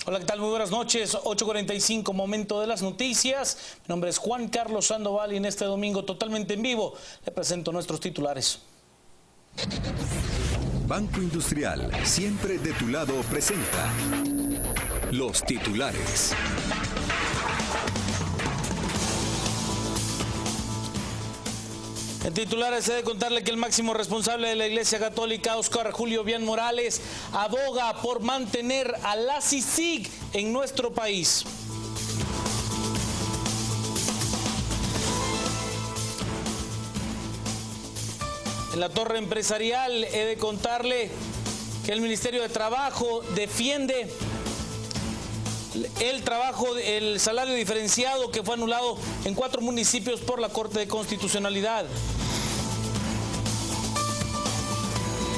Hola, ¿qué tal? Muy buenas noches. 8:45, momento de las noticias. Mi nombre es Juan Carlos Sandoval y en este domingo totalmente en vivo le presento nuestros titulares. Banco Industrial, siempre de tu lado, presenta los titulares. En titulares he de contarle que el máximo responsable de la Iglesia Católica, Óscar Julio Bian Morales, aboga por mantener a la CICIG en nuestro país. En la torre empresarial he de contarle que el Ministerio de Trabajo defiende el salario diferenciado que fue anulado en 4 municipios por la Corte de Constitucionalidad.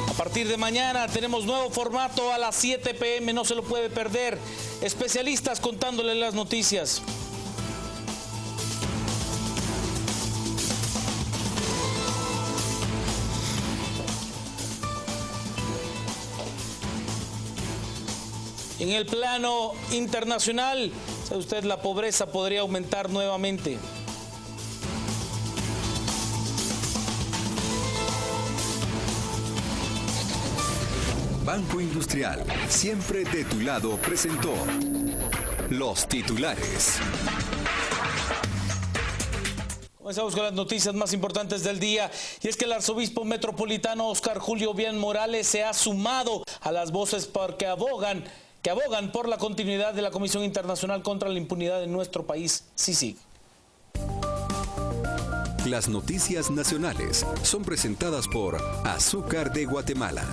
A partir de mañana tenemos nuevo formato a las 7 p.m, no se lo puede perder. Especialistas contándole las noticias. En el plano internacional, sabe usted, la pobreza podría aumentar nuevamente. Banco Industrial, siempre de tu lado, presentó los titulares. Comenzamos con las noticias más importantes del día, y es que el arzobispo metropolitano Óscar Julio Bian Morales se ha sumado a las voces que abogan por la continuidad de la Comisión Internacional contra la Impunidad en nuestro país, CICIG. Las noticias nacionales son presentadas por Azúcar de Guatemala.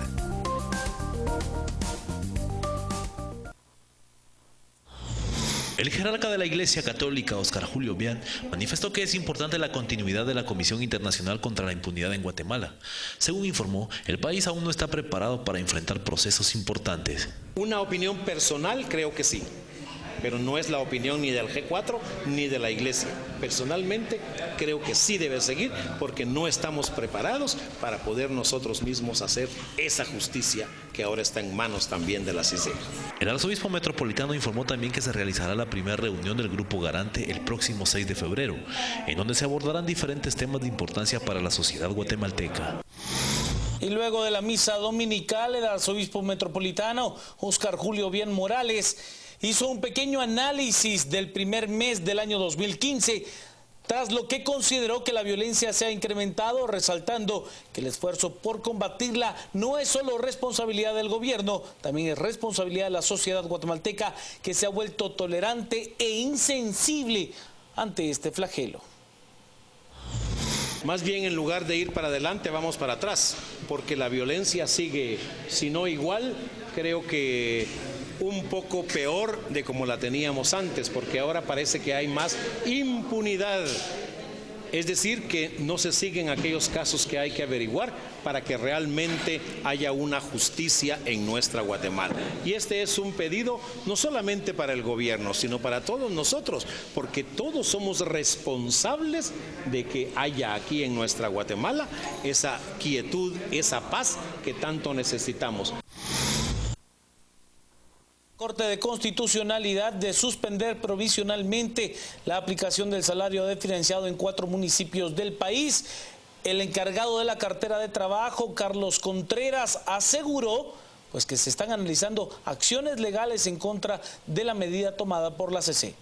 El jerarca de la Iglesia Católica, Óscar Julio Bian, manifestó que es importante la continuidad de la Comisión Internacional contra la Impunidad en Guatemala. Según informó, el país aún no está preparado para enfrentar procesos importantes. Una opinión personal, creo que sí, pero no es la opinión ni del G4 ni de la Iglesia. Personalmente, creo que sí debe seguir porque no estamos preparados para poder nosotros mismos hacer esa justicia que ahora está en manos también de la CICIG. El arzobispo metropolitano informó también que se realizará la primera reunión del Grupo Garante el próximo 6 de febrero, en donde se abordarán diferentes temas de importancia para la sociedad guatemalteca. Y luego de la misa dominical, el arzobispo metropolitano Óscar Julio Bian Morales hizo un pequeño análisis del primer mes del año 2015, tras lo que consideró que la violencia se ha incrementado, resaltando que el esfuerzo por combatirla no es solo responsabilidad del gobierno, también es responsabilidad de la sociedad guatemalteca, que se ha vuelto tolerante e insensible ante este flagelo. Más bien, en lugar de ir para adelante, vamos para atrás, porque la violencia sigue, si no igual, creo que un poco peor de como la teníamos antes, porque ahora parece que hay más impunidad. Es decir, que no se siguen aquellos casos que hay que averiguar para que realmente haya una justicia en nuestra Guatemala. Y este es un pedido no solamente para el gobierno, sino para todos nosotros, porque todos somos responsables de que haya aquí en nuestra Guatemala esa quietud, esa paz que tanto necesitamos. Corte de Constitucionalidad de suspender provisionalmente la aplicación del salario diferenciado en 4 municipios del país. El encargado de la cartera de trabajo, Carlos Contreras, aseguró que se están analizando acciones legales en contra de la medida tomada por la CC.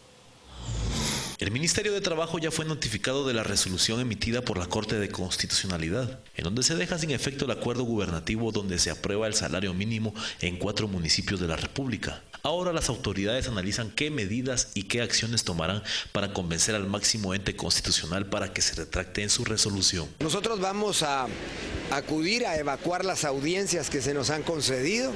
El Ministerio de Trabajo ya fue notificado de la resolución emitida por la Corte de Constitucionalidad, en donde se deja sin efecto el acuerdo gubernativo donde se aprueba el salario mínimo en 4 municipios de la República. Ahora las autoridades analizan qué medidas y qué acciones tomarán para convencer al máximo ente constitucional para que se retracte en su resolución. Nosotros vamos a acudir a evacuar las audiencias que se nos han concedido,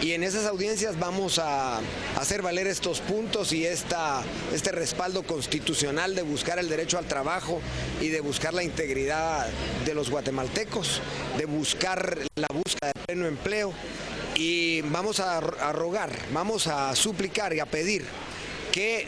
y en esas audiencias vamos a hacer valer estos puntos y este respaldo constitucional de buscar el derecho al trabajo y de buscar la integridad de los guatemaltecos, de buscar la búsqueda de pleno empleo, y vamos a rogar, vamos a suplicar y a pedir que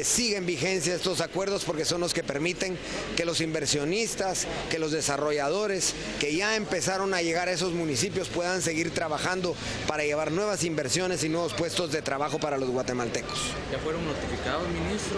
siguen vigencia estos acuerdos porque son los que permiten que los inversionistas, que los desarrolladores que ya empezaron a llegar a esos municipios puedan seguir trabajando para llevar nuevas inversiones y nuevos puestos de trabajo para los guatemaltecos. ¿Ya fueron notificados, ministro?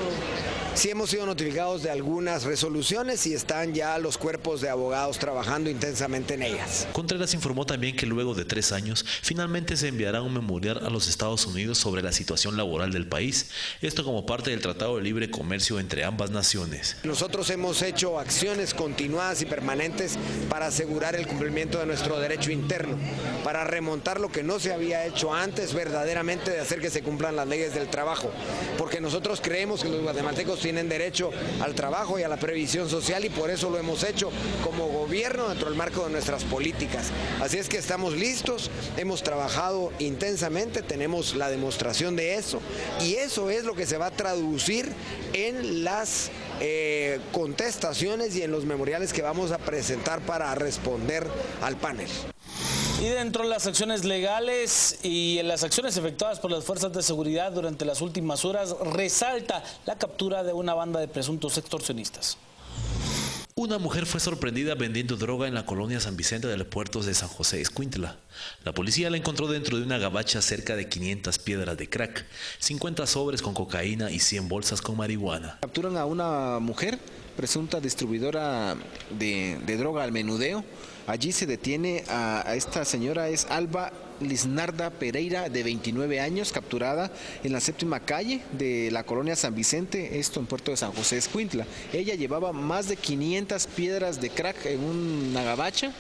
Sí, hemos sido notificados de algunas resoluciones y están ya los cuerpos de abogados trabajando intensamente en ellas. Contreras informó también que luego de 3 años, finalmente se enviará un memorial a los Estados Unidos sobre la situación laboral del país. Esto como parte del Tratado de Libre Comercio entre ambas naciones. Nosotros hemos hecho acciones continuadas y permanentes para asegurar el cumplimiento de nuestro derecho interno, para remontar lo que no se había hecho antes verdaderamente de hacer que se cumplan las leyes del trabajo, porque nosotros creemos que los guatemaltecos tienen derecho al trabajo y a la previsión social y por eso lo hemos hecho como gobierno dentro del marco de nuestras políticas. Así es que estamos listos, hemos trabajado intensamente, tenemos la demostración de eso y eso es lo que se va a traducir en las contestaciones y en los memoriales que vamos a presentar para responder al panel. Y dentro de las acciones legales y en las acciones efectuadas por las fuerzas de seguridad durante las últimas horas, resalta la captura de una banda de presuntos extorsionistas. Una mujer fue sorprendida vendiendo droga en la colonia San Vicente del puerto de San José Escuintla. La policía la encontró dentro de una gabacha cerca de 500 piedras de crack, 50 sobres con cocaína y 100 bolsas con marihuana. Capturan a una mujer, presunta distribuidora de droga al menudeo. Allí se detiene a esta señora, es Alba Lisnarda Pereira, de 29 años, capturada en la 7ª calle de la colonia San Vicente, esto en puerto de San José Escuintla. Ella llevaba más de 500 piedras de crack en una gabacha,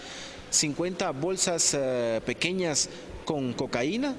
50 bolsas pequeñas con cocaína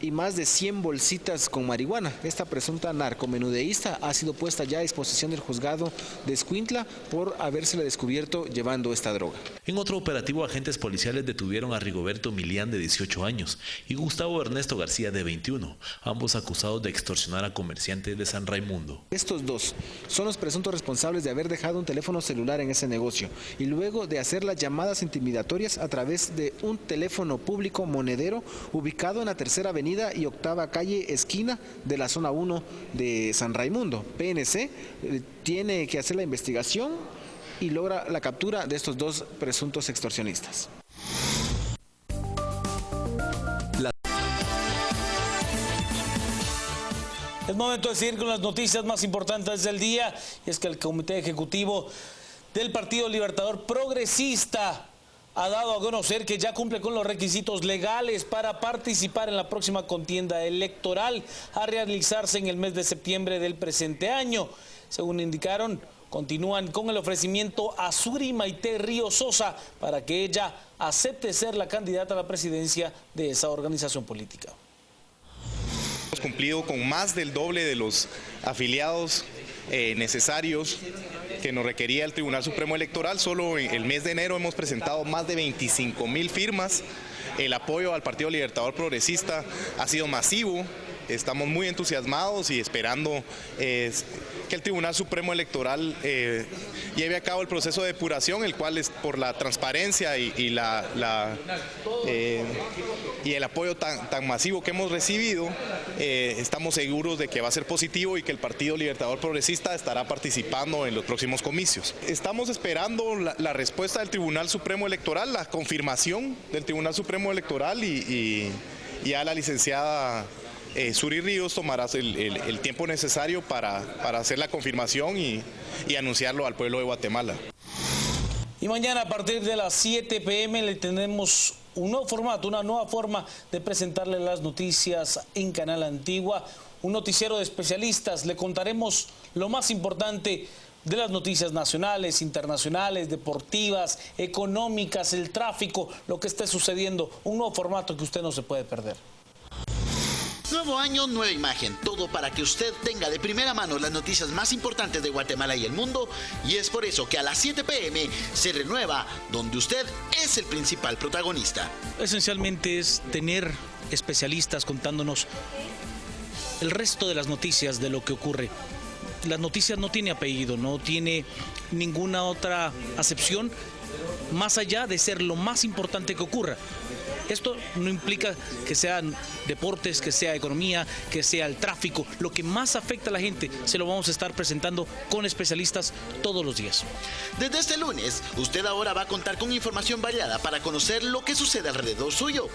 y más de 100 bolsitas con marihuana. Esta presunta narcomenudeísta ha sido puesta ya a disposición del juzgado de Escuintla por habérsele descubierto llevando esta droga. En otro operativo, agentes policiales detuvieron a Rigoberto Milián, de 18 años, y Gustavo Ernesto García, de 21, ambos acusados de extorsionar a comerciantes de San Raimundo. Estos dos son los presuntos responsables de haber dejado un teléfono celular en ese negocio y luego de hacer las llamadas intimidatorias a través de un teléfono público monedero ubicado en la 3ª Avenida y 8ª calle esquina de la zona 1 de San Raimundo. PNC tiene que hacer la investigación y logra la captura de estos dos presuntos extorsionistas. Es momento de seguir con las noticias más importantes del día, y es que el Comité Ejecutivo del Partido Libertador Progresista ha dado a conocer que ya cumple con los requisitos legales para participar en la próxima contienda electoral a realizarse en el mes de septiembre del presente año. Según indicaron, continúan con el ofrecimiento a Suri Maite Ríos Sosa para que ella acepte ser la candidata a la presidencia de esa organización política. Hemos cumplido con más del doble de los afiliados necesarios que nos requería el Tribunal Supremo Electoral. Solo en el mes de enero hemos presentado más de 25,000 firmas. El apoyo al Partido Libertador Progresista ha sido masivo. Estamos muy entusiasmados y esperando que el Tribunal Supremo Electoral lleve a cabo el proceso de depuración, el cual es por la transparencia y el apoyo tan masivo que hemos recibido, estamos seguros de que va a ser positivo y que el Partido Libertador Progresista estará participando en los próximos comicios. Estamos esperando la respuesta del Tribunal Supremo Electoral, la confirmación del Tribunal Supremo Electoral y ya la licenciada Suri Ríos tomará el tiempo necesario para hacer la confirmación y anunciarlo al pueblo de Guatemala. Y mañana a partir de las 7 p.m. le tenemos un nuevo formato, una nueva forma de presentarle las noticias en Canal Antigua, un noticiero de especialistas. Le contaremos lo más importante de las noticias nacionales, internacionales, deportivas, económicas, el tráfico, lo que esté sucediendo, un nuevo formato que usted no se puede perder. Nuevo año, nueva imagen, todo para que usted tenga de primera mano las noticias más importantes de Guatemala y el mundo, y es por eso que a las 7 p.m. se renueva donde usted es el principal protagonista. Esencialmente es tener especialistas contándonos el resto de las noticias de lo que ocurre. Las noticias no tiene apellido, no tiene ninguna otra acepción más allá de ser lo más importante que ocurra. Esto no implica que sean deportes, que sea economía, que sea el tráfico. Lo que más afecta a la gente se lo vamos a estar presentando con especialistas todos los días. Desde este lunes, usted ahora va a contar con información variada para conocer lo que sucede alrededor suyo.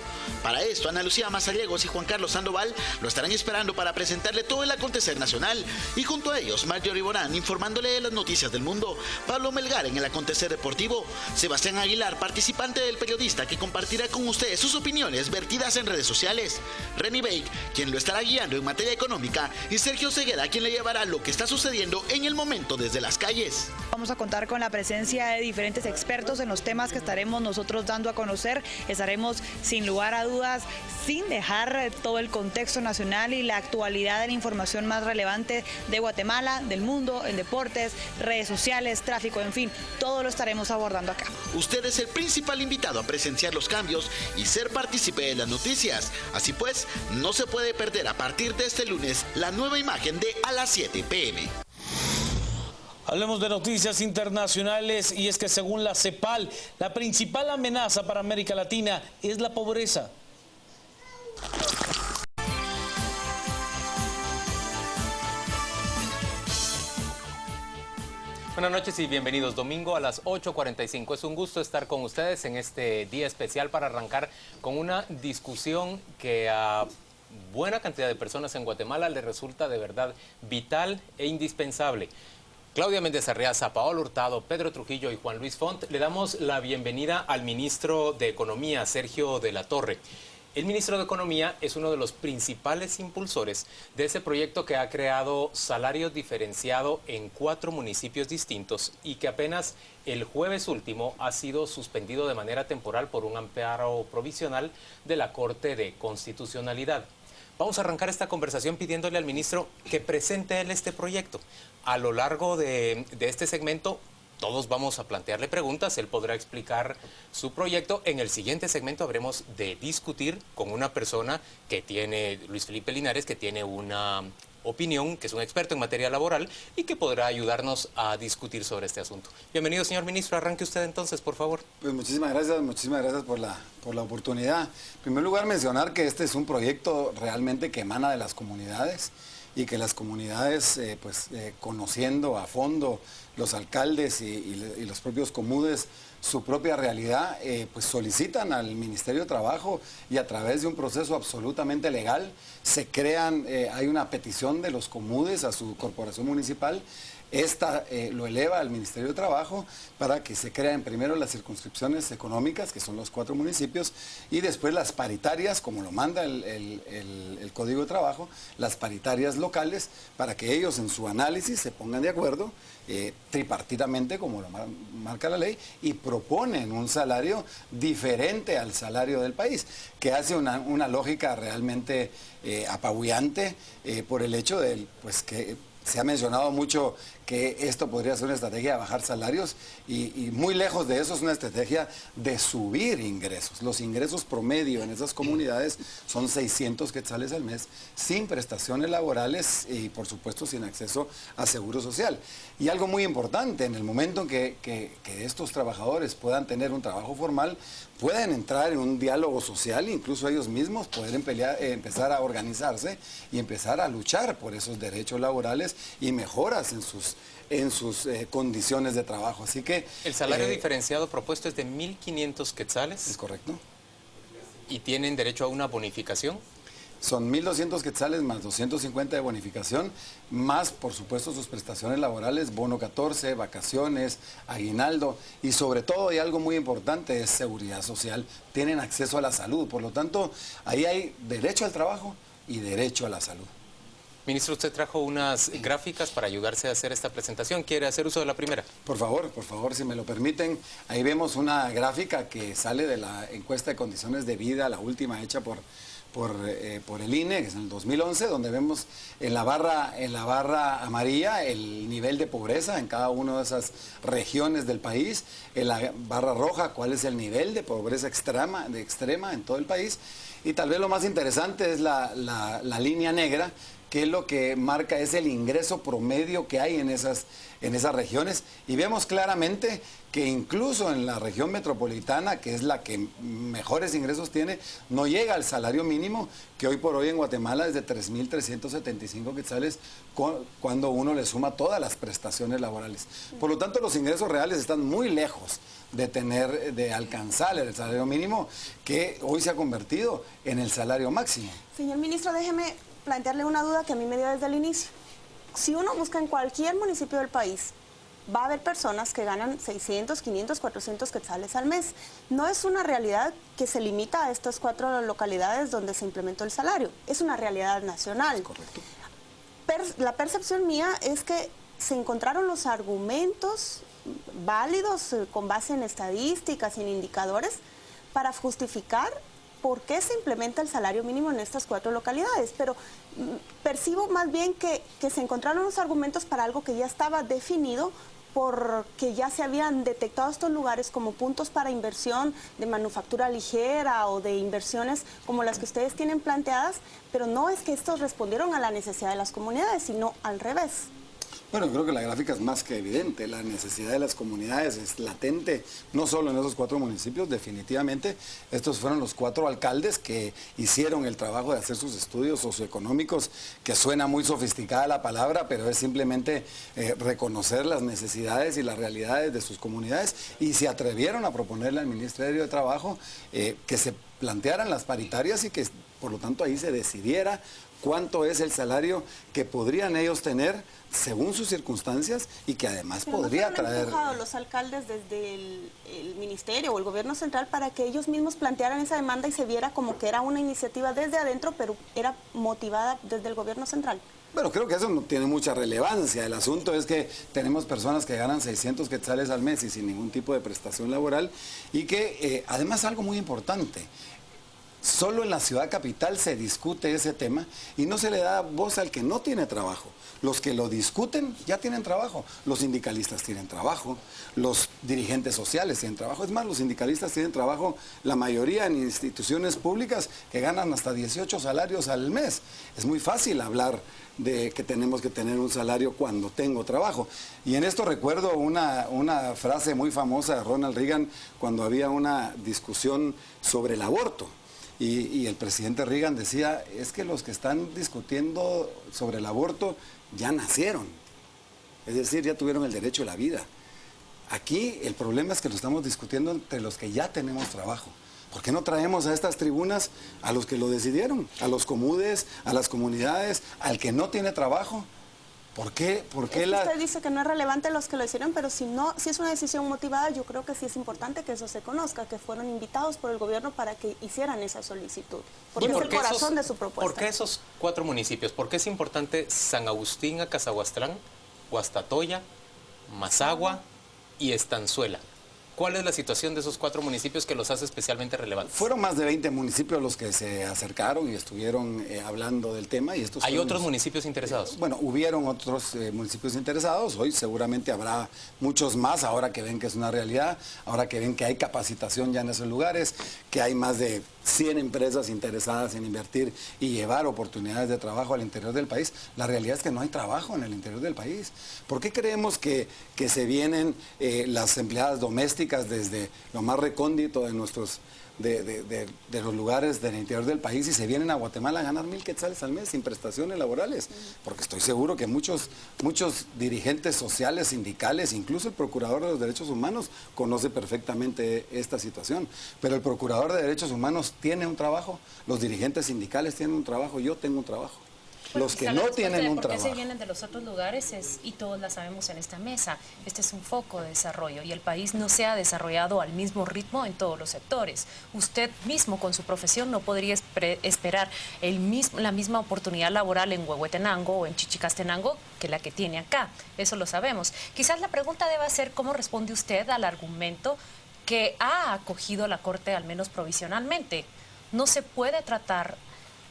Para esto, Ana Lucía Mazariegos y Juan Carlos Sandoval lo estarán esperando para presentarle todo el acontecer nacional. Y junto a ellos, Marjorie Borán informándole de las noticias del mundo, Pablo Melgar en el acontecer deportivo, Sebastián Aguilar, participante del periodista que compartirá con ustedes sus opiniones vertidas en redes sociales, Reni Bake, quien lo estará guiando en materia económica, y Sergio Ceguera, quien le llevará lo que está sucediendo en el momento desde las calles. Vamos a contar con la presencia de diferentes expertos en los temas que estaremos nosotros dando a conocer. Estaremos sin lugar a dudas, sin dejar todo el contexto nacional y la actualidad de la información más relevante de Guatemala, del mundo, en deportes, redes sociales, tráfico, en fin, todo lo estaremos abordando acá. Usted es el principal invitado a presenciar los cambios y ser partícipe de las noticias. Así pues, no se puede perder a partir de este lunes la nueva imagen de A las 7 p.m. Hablemos de noticias internacionales y es que según la CEPAL, la principal amenaza para América Latina es la pobreza. Buenas noches y bienvenidos. Domingo a las 8:45. Es un gusto estar con ustedes en este día especial para arrancar con una discusión que a buena cantidad de personas en Guatemala le resulta de verdad vital e indispensable. Claudia Méndez Arriaza, Paolo Hurtado, Pedro Trujillo y Juan Luis Font, le damos la bienvenida al ministro de Economía, Sergio de la Torre. El ministro de Economía es uno de los principales impulsores de ese proyecto que ha creado salario diferenciado en 4 municipios distintos y que apenas el jueves último ha sido suspendido de manera temporal por un amparo provisional de la Corte de Constitucionalidad. Vamos a arrancar esta conversación pidiéndole al ministro que presente él este proyecto. A lo largo de este segmento, todos vamos a plantearle preguntas, él podrá explicar su proyecto. En el siguiente segmento habremos de discutir con una persona que tiene, Luis Felipe Linares, que tiene una opinión, que es un experto en materia laboral y que podrá ayudarnos a discutir sobre este asunto. Bienvenido, señor ministro. Arranque usted entonces, por favor. Pues muchísimas gracias por la oportunidad. En primer lugar, mencionar que este es un proyecto realmente que emana de las comunidades y que las comunidades, conociendo a fondo los alcaldes y los propios comunes su propia realidad, pues solicitan al Ministerio de Trabajo y a través de un proceso absolutamente legal se crean, hay una petición de los comunes a su corporación municipal. Esta lo eleva al Ministerio de Trabajo para que se creen primero las circunscripciones económicas, que son los 4 municipios, y después las paritarias, como lo manda el Código de Trabajo, las paritarias locales, para que ellos en su análisis se pongan de acuerdo tripartitamente, como lo marca la ley, y proponen un salario diferente al salario del país, que hace una lógica realmente apabullante por el hecho de que se ha mencionado mucho que esto podría ser una estrategia de bajar salarios y muy lejos de eso es una estrategia de subir ingresos. Los ingresos promedio en esas comunidades son 600 quetzales al mes, sin prestaciones laborales y por supuesto sin acceso a seguro social. Y algo muy importante, en el momento en que estos trabajadores puedan tener un trabajo formal, pueden entrar en un diálogo social, incluso ellos mismos poder empezar a organizarse y empezar a luchar por esos derechos laborales y mejoras en sus condiciones de trabajo. Así que el salario diferenciado propuesto es de 1.500 quetzales. Es correcto. ¿Y tienen derecho a una bonificación? Son 1.200 quetzales más 250 de bonificación, más por supuesto sus prestaciones laborales, bono 14, vacaciones, aguinaldo y sobre todo, y algo muy importante, es seguridad social. Tienen acceso a la salud, por lo tanto, ahí hay derecho al trabajo y derecho a la salud. Ministro, usted trajo unas gráficas para ayudarse a hacer esta presentación. ¿Quiere hacer uso de la primera? Por favor, si me lo permiten. Ahí vemos una gráfica que sale de la encuesta de condiciones de vida, la última hecha por el INE, que es en el 2011, donde vemos en la barra amarilla el nivel de pobreza en cada una de esas regiones del país, en la barra roja cuál es el nivel de pobreza extrema en todo el país, y tal vez lo más interesante es la línea negra, que lo que marca es el ingreso promedio que hay en esas regiones, y vemos claramente que incluso en la región metropolitana, que es la que mejores ingresos tiene, no llega al salario mínimo, que hoy por hoy en Guatemala es de 3.375 quetzales cuando uno le suma todas las prestaciones laborales. Por lo tanto, los ingresos reales están muy lejos de alcanzar el salario mínimo, que hoy se ha convertido en el salario máximo. Señor ministro, déjeme plantearle una duda que a mí me dio desde el inicio. Si uno busca en cualquier municipio del país, va a haber personas que ganan 600, 500, 400 quetzales al mes. No es una realidad que se limita a estas 4 localidades donde se implementó el salario. Es una realidad nacional. Correcto. La percepción mía es que se encontraron los argumentos válidos con base en estadísticas y en indicadores para justificar por qué se implementa el salario mínimo en estas 4 localidades, pero percibo más bien que se encontraron los argumentos para algo que ya estaba definido, porque ya se habían detectado estos lugares como puntos para inversión de manufactura ligera o de inversiones como las que ustedes tienen planteadas, pero no es que estos respondieron a la necesidad de las comunidades, sino al revés. Bueno, creo que la gráfica es más que evidente, la necesidad de las comunidades es latente, no solo en esos 4 municipios, definitivamente estos fueron los 4 alcaldes que hicieron el trabajo de hacer sus estudios socioeconómicos, que suena muy sofisticada la palabra, pero es simplemente reconocer las necesidades y las realidades de sus comunidades, y se atrevieron a proponerle al Ministerio de Trabajo que se plantearan las paritarias y que por lo tanto ahí se decidiera cuánto es el salario que podrían ellos tener según sus circunstancias y que además podría traer... ¿No fueron los alcaldes desde el ministerio o el gobierno central para que ellos mismos plantearan esa demanda y se viera como que era una iniciativa desde adentro, pero era motivada desde el gobierno central? Bueno, creo que eso no tiene mucha relevancia. El asunto es que tenemos personas que ganan 600 quetzales al mes y sin ningún tipo de prestación laboral, y que además algo muy importante, solo en la ciudad capital se discute ese tema y no se le da voz al que no tiene trabajo. Los que lo discuten ya tienen trabajo. Los sindicalistas tienen trabajo, los dirigentes sociales tienen trabajo. Es más, los sindicalistas tienen trabajo, la mayoría en instituciones públicas que ganan hasta 18 salarios al mes. Es muy fácil hablar de que tenemos que tener un salario cuando tengo trabajo. Y en esto recuerdo una frase muy famosa de Ronald Reagan cuando había una discusión sobre el aborto. Y el presidente Reagan decía, es que los que están discutiendo sobre el aborto ya nacieron, es decir, ya tuvieron el derecho a la vida. Aquí el problema es que lo estamos discutiendo entre los que ya tenemos trabajo. ¿Por qué no traemos a estas tribunas a los que lo decidieron? A los comudes, a las comunidades, al que no tiene trabajo. ¿Por qué Usted dice que no es relevante los que lo hicieron, pero si es una decisión motivada, yo creo que sí es importante que eso se conozca, que fueron invitados por el gobierno para que hicieran esa solicitud. Porque es el corazón de su propuesta. ¿Por qué esos 4 municipios? ¿Por qué es importante San Agustín, Acazahuastlán, Guastatoya, Mazagua y Estanzuela? ¿Cuál es la situación de esos 4 municipios que los hace especialmente relevantes? Fueron más de 20 municipios los que se acercaron y estuvieron hablando del tema. Y estos ¿Hay otros municipios interesados? Bueno, hubieron otros municipios interesados. Hoy seguramente habrá muchos más, ahora que ven que es una realidad, ahora que ven que hay capacitación ya en esos lugares, que hay más de 100 empresas interesadas en invertir y llevar oportunidades de trabajo al interior del país. La realidad es que no hay trabajo en el interior del país. ¿Por qué creemos que se vienen las empleadas domésticas desde lo más recóndito de los lugares del interior del país y se vienen a Guatemala a ganar 1,000 quetzales al mes sin prestaciones laborales? Porque estoy seguro que muchos dirigentes sociales, sindicales, incluso el Procurador de los Derechos Humanos conoce perfectamente esta situación. Pero el Procurador de Derechos Humanos tiene un trabajo, los dirigentes sindicales tienen un trabajo, yo tengo un trabajo. Los que no tienen un trabajo. ¿Por qué se vienen de los otros lugares? Y todos la sabemos en esta mesa. Este es un foco de desarrollo y el país no se ha desarrollado al mismo ritmo en todos los sectores. Usted mismo con su profesión no podría esperar la misma oportunidad laboral en Huehuetenango o en Chichicastenango que la que tiene acá. Eso lo sabemos. Quizás la pregunta deba ser cómo responde usted al argumento que ha acogido la Corte, al menos provisionalmente. No se puede tratar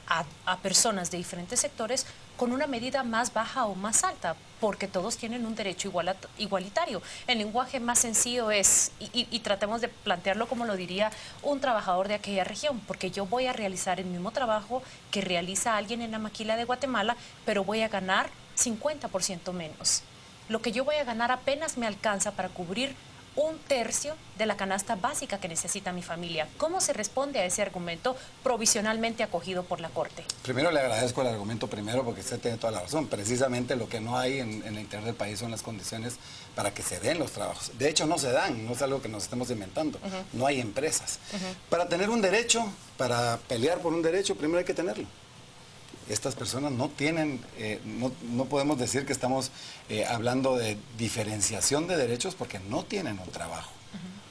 a personas de diferentes sectores con una medida más baja o más alta. porque todos tienen un derecho igualitario. El lenguaje más sencillo es, y tratemos de plantearlo como lo diría un trabajador de aquella región, porque yo voy a realizar el mismo trabajo que realiza alguien en la maquila de Guatemala, pero voy a ganar 50% menos. Lo que yo voy a ganar apenas me alcanza para cubrir un tercio de la canasta básica que necesita mi familia. ¿Cómo se responde a ese argumento provisionalmente acogido por la Corte? Primero le agradezco el argumento primero porque usted tiene toda la razón. Precisamente lo que no hay en el interior del país son las condiciones para que se den los trabajos. De hecho no se dan, no es algo que nos estemos inventando. No hay empresas. Para tener un derecho, para pelear por un derecho, primero hay que tenerlo. Estas personas no tienen, no podemos decir que estamos hablando de diferenciación de derechos porque no tienen un trabajo.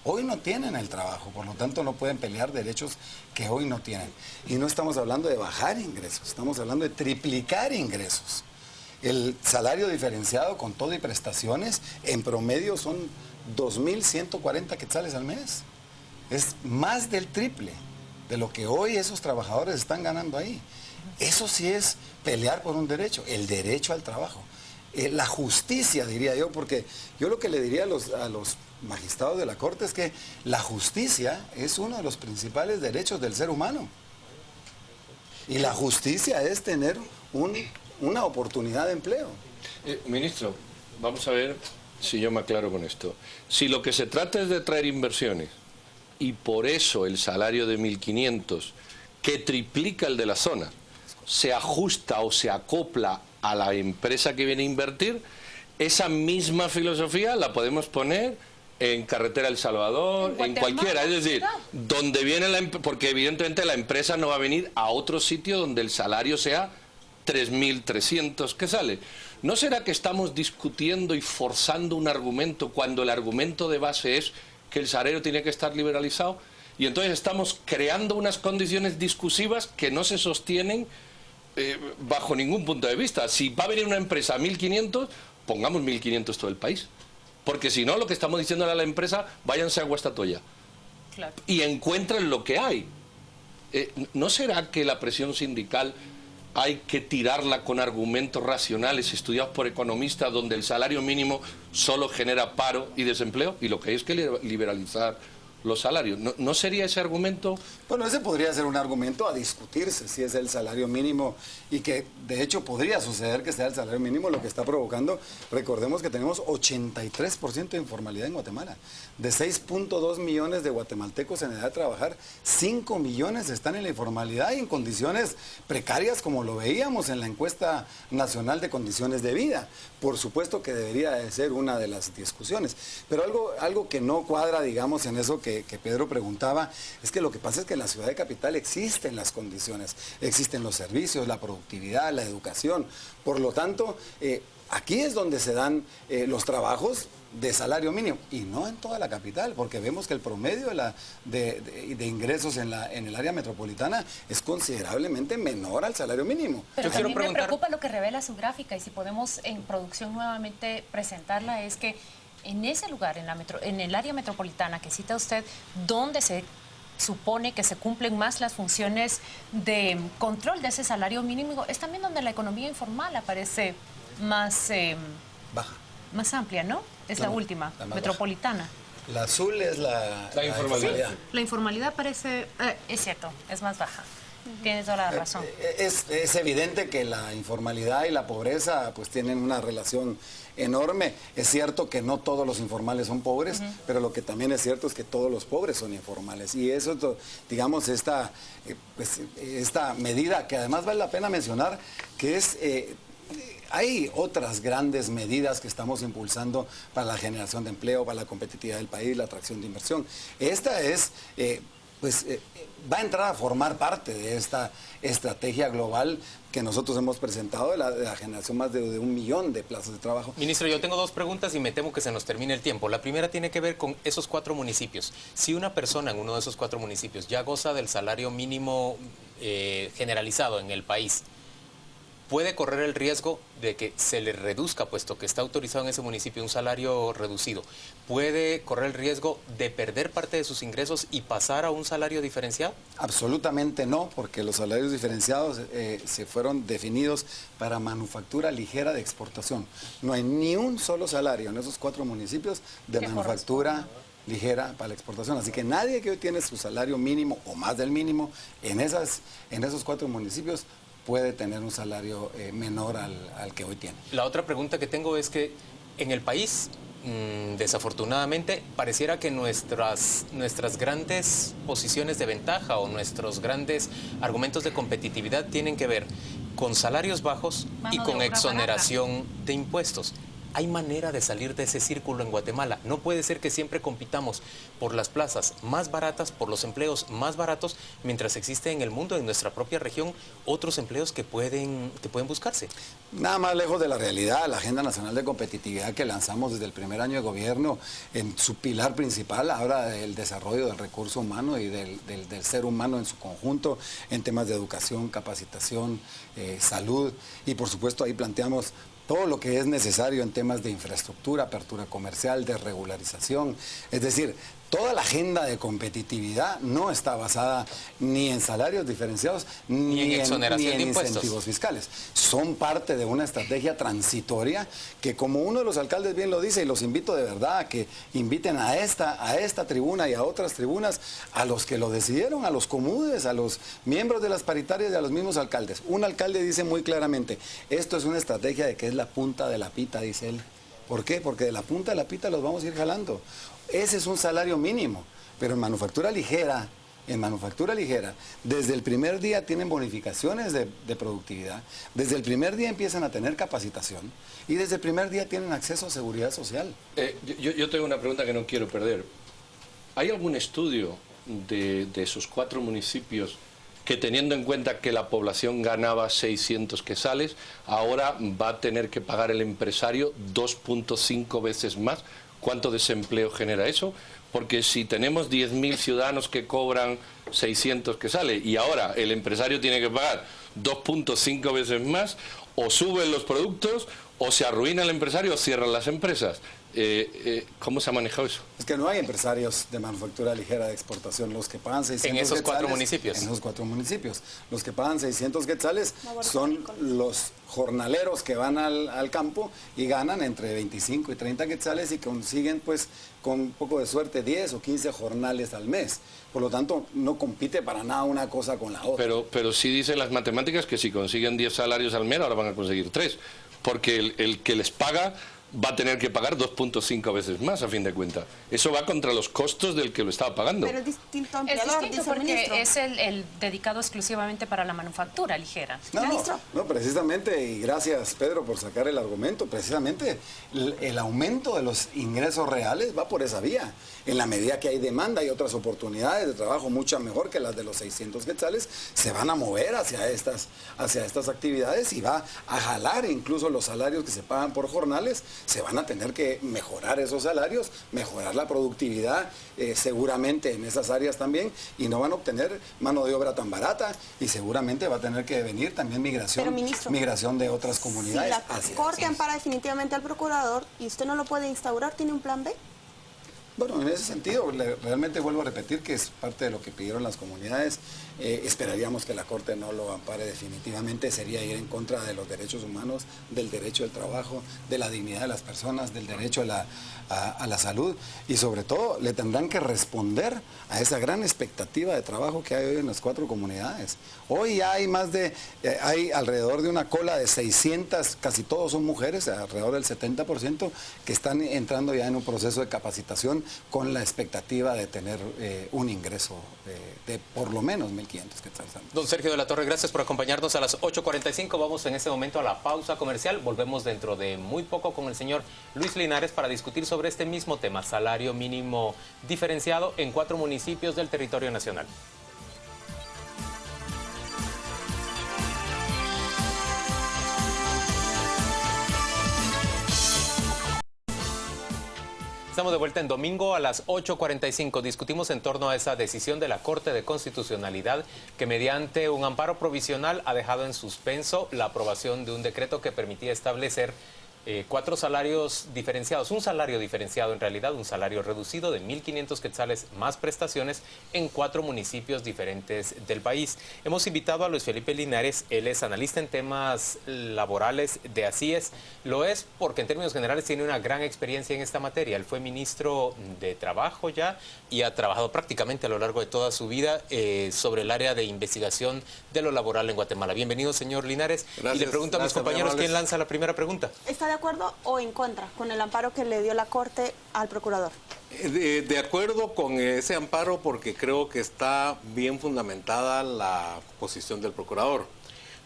Hoy no tienen el trabajo, por lo tanto no pueden pelear derechos que hoy no tienen. Y no estamos hablando de bajar ingresos, estamos hablando de triplicar ingresos. El salario diferenciado con todo y prestaciones en promedio son 2.140 quetzales al mes. Es más del triple de lo que hoy esos trabajadores están ganando ahí. Eso sí es pelear por un derecho, el derecho al trabajo. La justicia, diría yo, porque yo lo que le diría a los magistrados de la Corte es que la justicia es uno de los principales derechos del ser humano. Y la justicia es tener una oportunidad de empleo. Ministro, vamos a ver si yo me aclaro con esto. Si lo que se trata es de traer inversiones y por eso el salario de 1.500, que triplica el de la zona, se ajusta o se acopla a la empresa que viene a invertir, esa misma filosofía la podemos poner en Carretera El Salvador, en cualquiera, es decir, donde viene porque evidentemente la empresa no va a venir a otro sitio donde el salario sea 3.300 que sale. ¿No será que estamos discutiendo y forzando un argumento cuando el argumento de base es que el salario tiene que estar liberalizado? Y entonces estamos creando unas condiciones discursivas que no se sostienen bajo ningún punto de vista. Si va a venir una empresa a 1.500, pongamos 1.500 todo el país. Porque si no, lo que estamos diciendo a la empresa, váyanse a Guastatoya. Claro. Y encuentren lo que hay. ¿No será que la presión sindical hay que tirarla con argumentos racionales estudiados por economistas donde el salario mínimo solo genera paro y desempleo? Y lo que hay es que liberalizar los salarios. ¿No sería ese argumento? Bueno, ese podría ser un argumento a discutirse si es el salario mínimo y que de hecho podría suceder que sea el salario mínimo lo que está provocando. Recordemos que tenemos 83% de informalidad en Guatemala. De 6.2 millones de guatemaltecos en edad de trabajar, 5 millones están en la informalidad y en condiciones precarias como lo veíamos en la encuesta nacional de condiciones de vida. Por supuesto que debería de ser una de las discusiones. Pero algo que no cuadra, digamos, en eso que Pedro preguntaba, es que lo que pasa es que en la ciudad de capital existen las condiciones, existen los servicios, la productividad, la educación. Por lo tanto, aquí es donde se dan los trabajos de salario mínimo y no en toda la capital, porque vemos que el promedio de ingresos en el área metropolitana es considerablemente menor al salario mínimo. Pero también me preocupa lo que revela su gráfica, y si podemos en producción nuevamente presentarla, es que en ese lugar, en el área metropolitana que cita usted, donde se supone que se cumplen más las funciones de control de ese salario mínimo, es también donde la economía informal aparece más baja, más amplia, ¿no? Es la última, metropolitana. La azul es la informalidad. Sí, la informalidad parece, es cierto, es más baja. Tienes toda la razón. Es evidente que la informalidad y la pobreza pues tienen una relación enorme. Es cierto que no todos los informales son pobres, pero lo que también es cierto es que todos los pobres son informales. Y eso, digamos, esta medida, que además vale la pena mencionar, que es... hay otras grandes medidas que estamos impulsando para la generación de empleo, para la competitividad del país, la atracción de inversión. Esta es... va a entrar a formar parte de esta estrategia global que nosotros hemos presentado de la generación más de 1 millón de plazas de trabajo. Ministro, yo tengo 2 preguntas y me temo que se nos termine el tiempo. La primera tiene que ver con esos 4 municipios. Si una persona en uno de esos 4 municipios ya goza del salario mínimo generalizado en el país, puede correr el riesgo de que se le reduzca, puesto que está autorizado en ese municipio un salario reducido. ¿Puede correr el riesgo de perder parte de sus ingresos y pasar a un salario diferenciado? Absolutamente no, porque los salarios diferenciados se fueron definidos para manufactura ligera de exportación. No hay ni un solo salario en esos 4 municipios de manufactura ligera para la exportación. Así que nadie que hoy tiene su salario mínimo o más del mínimo en esos 4 municipios puede tener un salario menor al que hoy tiene. La otra pregunta que tengo es que en el país, desafortunadamente, pareciera que nuestras grandes posiciones de ventaja o nuestros grandes argumentos de competitividad tienen que ver con salarios bajos y con exoneración de impuestos. ¿Hay manera de salir de ese círculo en Guatemala? No puede ser que siempre compitamos por las plazas más baratas, por los empleos más baratos, mientras existe en el mundo, en nuestra propia región, otros empleos que pueden buscarse. Nada más lejos de la realidad. La Agenda Nacional de Competitividad que lanzamos desde el primer año de gobierno, en su pilar principal habla del desarrollo del recurso humano y del ser humano en su conjunto, en temas de educación, capacitación, salud, y por supuesto ahí planteamos todo lo que es necesario en temas de infraestructura, apertura comercial, de regularización. Es decir, toda la agenda de competitividad no está basada ni en salarios diferenciados ni en exoneración de incentivos fiscales. Son parte de una estrategia transitoria que, como uno de los alcaldes bien lo dice, y los invito de verdad a que inviten a esta tribuna y a otras tribunas a los que lo decidieron, a los comudes, a los miembros de las paritarias y a los mismos alcaldes. Un alcalde dice muy claramente, esto es una estrategia de que es la punta de la pita, dice él. ¿Por qué? Porque de la punta de la pita los vamos a ir jalando. Ese es un salario mínimo, pero en manufactura ligera, desde el primer día tienen bonificaciones de productividad, desde el primer día empiezan a tener capacitación y desde el primer día tienen acceso a seguridad social. Yo tengo una pregunta que no quiero perder. ¿Hay algún estudio de esos 4 municipios que, teniendo en cuenta que la población ganaba 600 quetzales, ahora va a tener que pagar el empresario 2.5 veces más? ¿Cuánto desempleo genera eso? Porque si tenemos 10.000 ciudadanos que cobran 600 quetzales y ahora el empresario tiene que pagar 2.5 veces más, o suben los productos, o se arruina el empresario, o cierran las empresas. ¿Cómo se ha manejado eso? Es que no hay empresarios de manufactura ligera de exportación. Los que pagan 600 en esos quetzales, 4 municipios. En esos 4 municipios. Los que pagan 600 quetzales son los jornaleros que van al campo y ganan entre 25 y 30 quetzales y consiguen, pues, con un poco de suerte, 10 o 15 jornales al mes. Por lo tanto, no compite para nada una cosa con la otra. Pero sí dicen las matemáticas que si consiguen 10 salarios al mes, ahora van a conseguir 3. Porque el que les paga va a tener que pagar 2.5 veces más, a fin de cuentas. Eso va contra los costos del que lo estaba pagando. Pero es distinto Es distinto porque es el dedicado exclusivamente para la manufactura ligera. No, precisamente, y gracias Pedro por sacar el argumento, precisamente el aumento de los ingresos reales va por esa vía. En la medida que hay demanda y otras oportunidades de trabajo mucho mejor que las de los 600 quetzales, se van a mover hacia estas actividades y va a jalar incluso los salarios que se pagan por jornales. Se van a tener que mejorar esos salarios, mejorar la productividad seguramente en esas áreas también, y no van a obtener mano de obra tan barata, y seguramente va a tener que venir también migración de otras comunidades. Si la Corte ampara definitivamente al procurador y usted no lo puede instaurar, ¿tiene un plan B? Bueno, en ese sentido, realmente vuelvo a repetir que es parte de lo que pidieron las comunidades. Esperaríamos que la Corte no lo ampare definitivamente, sería ir en contra de los derechos humanos, del derecho al trabajo, de la dignidad de las personas, del derecho a la salud, y sobre todo le tendrán que responder a esa gran expectativa de trabajo que hay hoy en las 4 comunidades. Hoy ya hay alrededor de una cola de 600, casi todos son mujeres, alrededor del 70%, que están entrando ya en un proceso de capacitación con la expectativa de tener un ingreso de por lo menos 1.500 quetzales. Don Sergio de la Torre, gracias por acompañarnos a las 8:45. Vamos en este momento a la pausa comercial. Volvemos dentro de muy poco con el señor Luis Linares para discutir sobre este mismo tema, salario mínimo diferenciado en 4 municipios del territorio nacional. Estamos de vuelta en domingo a las 8:45. Discutimos en torno a esa decisión de la Corte de Constitucionalidad que mediante un amparo provisional ha dejado en suspenso la aprobación de un decreto que permitía establecer 4 salarios diferenciados, un salario diferenciado en realidad, un salario reducido de 1.500 quetzales más prestaciones en 4 municipios diferentes del país. Hemos invitado a Luis Felipe Linares, él es analista en temas laborales de ACIES, lo es porque en términos generales tiene una gran experiencia en esta materia. Él fue ministro de Trabajo ya y ha trabajado prácticamente a lo largo de toda su vida sobre el área de investigación de lo laboral en Guatemala. Bienvenido, señor Linares. Gracias, y le pregunto a mis compañeros quién lanza la primera pregunta. ¿Está de acuerdo o en contra con el amparo que le dio la Corte al procurador? De acuerdo con ese amparo porque creo que está bien fundamentada la posición del procurador.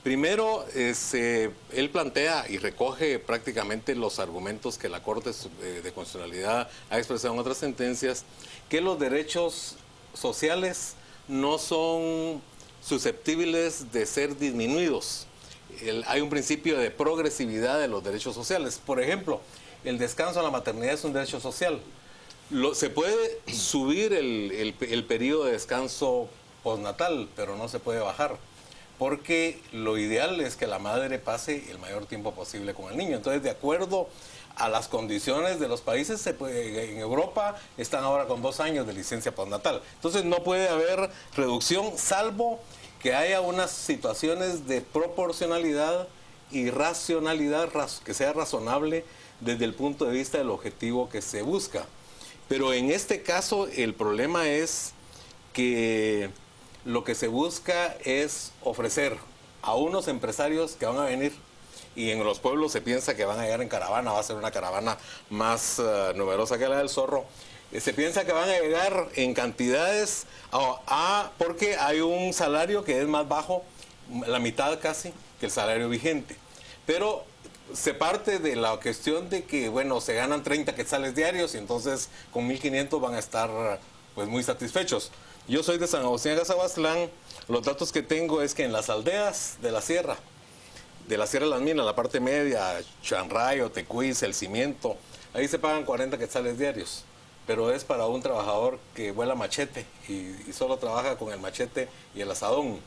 Primero, él plantea y recoge prácticamente los argumentos que la Corte de Constitucionalidad ha expresado en otras sentencias, que los derechos sociales no son susceptibles de ser disminuidos. Hay un principio de progresividad de los derechos sociales. Por ejemplo, el descanso a la maternidad es un derecho social. Se puede subir el periodo de descanso postnatal, pero no se puede bajar, porque lo ideal es que la madre pase el mayor tiempo posible con el niño. Entonces, de acuerdo a las condiciones de los países, en Europa están ahora con 2 años de licencia postnatal. Entonces, no puede haber reducción, salvo que haya unas situaciones de proporcionalidad y racionalidad, que sea razonable desde el punto de vista del objetivo que se busca. Pero en este caso el problema es que lo que se busca es ofrecer a unos empresarios que van a venir, y en los pueblos se piensa que van a llegar en caravana, va a ser una caravana más numerosa que la del Zorro. Se piensa que van a llegar en cantidades porque hay un salario que es más bajo, la mitad casi, que el salario vigente. Pero se parte de la cuestión de que, bueno, se ganan 30 quetzales diarios y entonces con 1.500 van a estar pues muy satisfechos. Yo soy de San Agustín de Cazahuastlán. Los datos que tengo es que en las aldeas de la Sierra de las Minas, la parte media, Chanrayo, Tecuis, El Cimiento, ahí se pagan 40 quetzales diarios. Pero es para un trabajador que vuela machete y solo trabaja con el machete y el asadón.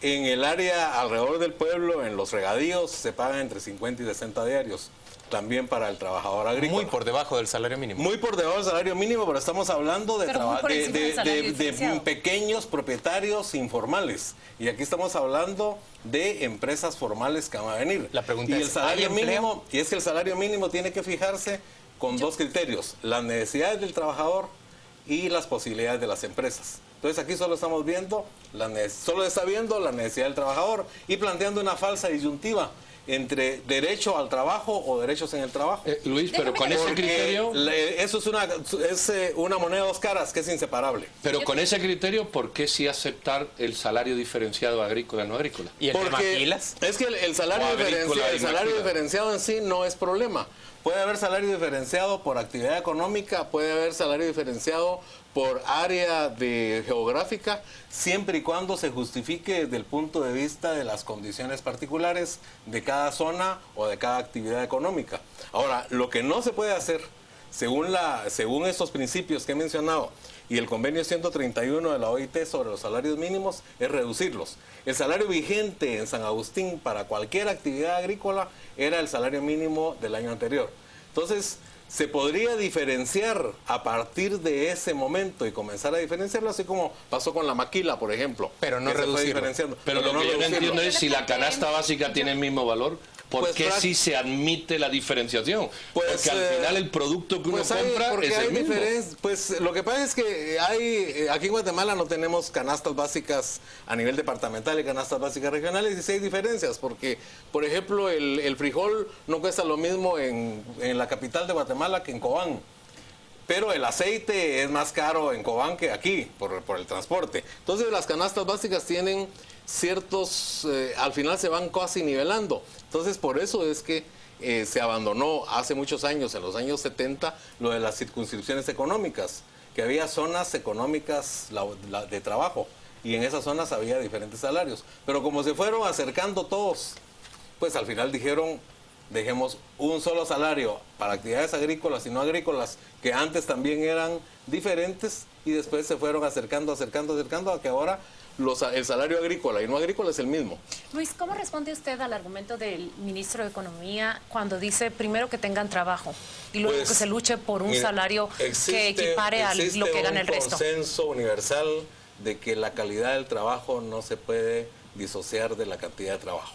En el área alrededor del pueblo, en los regadíos, se pagan entre 50 y 60 diarios, también para el trabajador agrícola. Muy por debajo del salario mínimo. Muy por debajo del salario mínimo, pero estamos hablando de pequeños propietarios informales. Y aquí estamos hablando de empresas formales que van a venir. La pregunta y es, el salario mínimo, y es que el salario mínimo tiene que fijarse con 2 criterios: las necesidades del trabajador y las posibilidades de las empresas. Entonces aquí solo estamos viendo, solo está viendo la necesidad del trabajador y planteando una falsa disyuntiva entre derecho al trabajo o derechos en el trabajo. Luis, pero con ese criterio... Eso es una moneda de 2 caras que es inseparable. Pero con ese criterio, ¿por qué sí aceptar el salario diferenciado agrícola no agrícola? ¿Y el de maquilas? Es que el salario diferenciado en sí no es problema. Puede haber salario diferenciado por actividad económica, puede haber salario diferenciado por área geográfica, siempre y cuando se justifique desde el punto de vista de las condiciones particulares de cada zona o de cada actividad económica. Ahora, lo que no se puede hacer, según estos principios que he mencionado, y el convenio 131 de la OIT sobre los salarios mínimos, es reducirlos. El salario vigente en San Agustín para cualquier actividad agrícola era el salario mínimo del año anterior. Entonces, se podría diferenciar a partir de ese momento y comenzar a diferenciarlo, así como pasó con la maquila, por ejemplo. Pero no reducirlo. Pero lo que yo no entiendo es si la canasta básica tiene el mismo valor. ¿Por qué sí se admite la diferenciación? Porque al final el producto que uno compra es el mismo. Pues lo que pasa es que aquí en Guatemala no tenemos canastas básicas a nivel departamental y canastas básicas regionales, y sí hay diferencias, porque, por ejemplo, el frijol no cuesta lo mismo en la capital de Guatemala que en Cobán. Pero el aceite es más caro en Cobán que aquí, por el transporte. Entonces las canastas básicas tienen ciertos, al final se van casi nivelando. Entonces por eso es que se abandonó hace muchos años, en los años 70, lo de las circunscripciones económicas, que había zonas económicas de trabajo, y en esas zonas había diferentes salarios. Pero como se fueron acercando todos, pues al final dijeron, dejemos un solo salario para actividades agrícolas y no agrícolas, que antes también eran diferentes y después se fueron acercando a que ahora el salario agrícola y no agrícola es el mismo. Luis, ¿cómo responde usted al argumento del ministro de Economía cuando dice primero que tengan trabajo y luego que se luche por un salario que equipare a lo que gana el resto? Existe un consenso universal de que la calidad del trabajo no se puede disociar de la cantidad de trabajo,